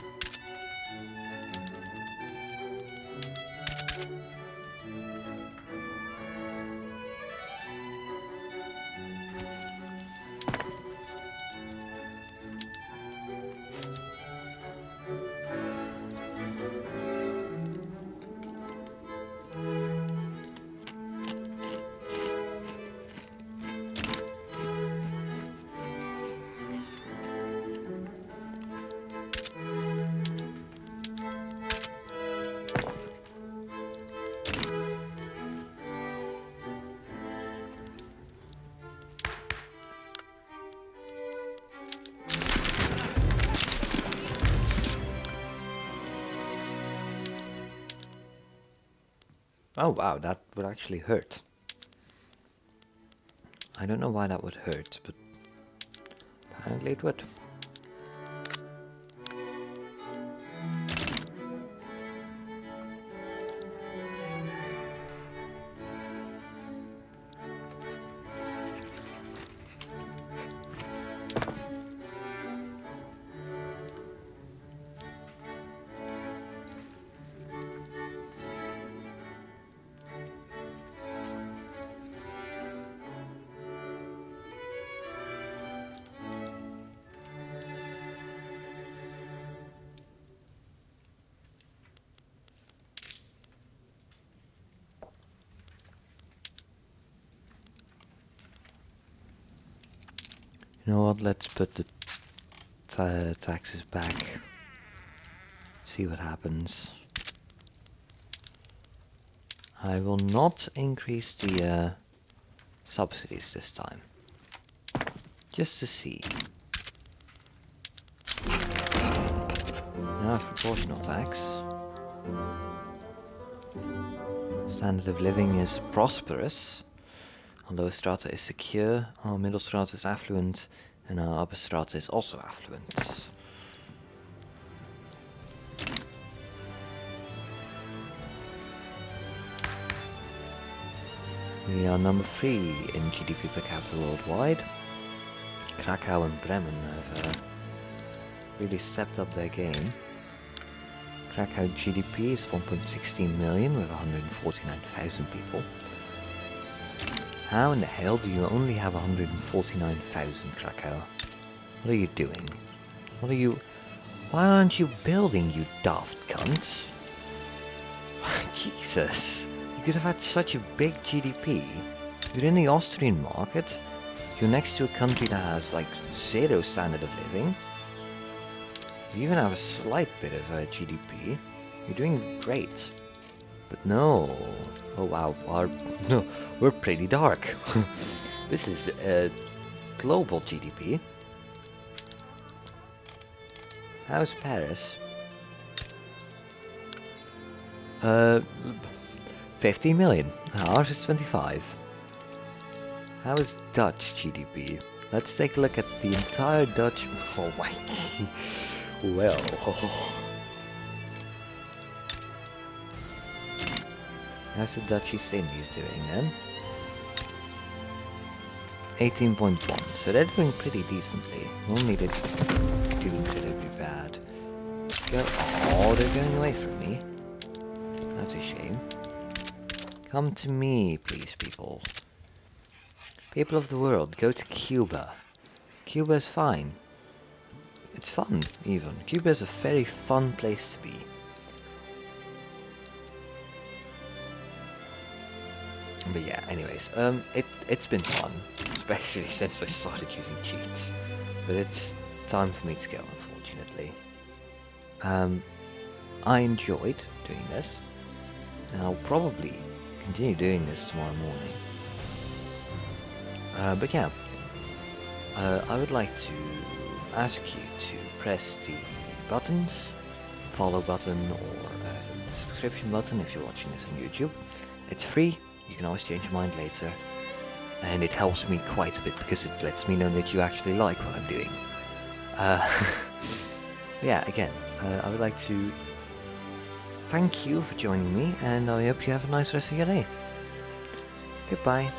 Oh wow, that would actually hurt. I don't know why that would hurt, but apparently it would. You know what, let's put the taxes back. See what happens. I will not increase the subsidies this time. Just to see. Now proportional tax. Standard of living is prosperous. Our lower strata is secure, our middle strata is affluent, and our upper strata is also affluent. We are number 3 in GDP per capita worldwide. Krakow and Bremen have really stepped up their game. Krakow GDP is 1.16 million with 149,000 people. How in the hell do you only have 149,000, Krakow? What are you doing? Why aren't you building, you daft cunts? Jesus, you could have had such a big GDP. You're in the Austrian market. You're next to a country that has like 0 standard of living. You even have a slight bit of GDP. You're doing great. But no. Oh wow, no, we're pretty dark. This is global GDP. How's Paris? 50 million. Ours is 25. How is Dutch GDP? Let's take a look at the entire Dutch. Oh my. Well. How's the Dutch East Indies doing then? 18.1. So they're doing pretty decently. Normally they do incredibly bad. Oh, they're going away from me. That's a shame. Come to me, please, people. People of the world, go to Cuba. Cuba is fine. It's fun, even. Cuba is a very fun place to be. But yeah, anyways, it's been fun, especially since I started using cheats. But it's time for me to go, unfortunately. I enjoyed doing this, and I'll probably continue doing this tomorrow morning. But yeah, I would like to ask you to press the buttons, follow button or subscription button if you're watching this on YouTube. It's free. You can always change your mind later, and it helps me quite a bit because it lets me know that you actually like what I'm doing. Yeah, again, I would like to thank you for joining me, and I hope you have a nice rest of your day. Goodbye.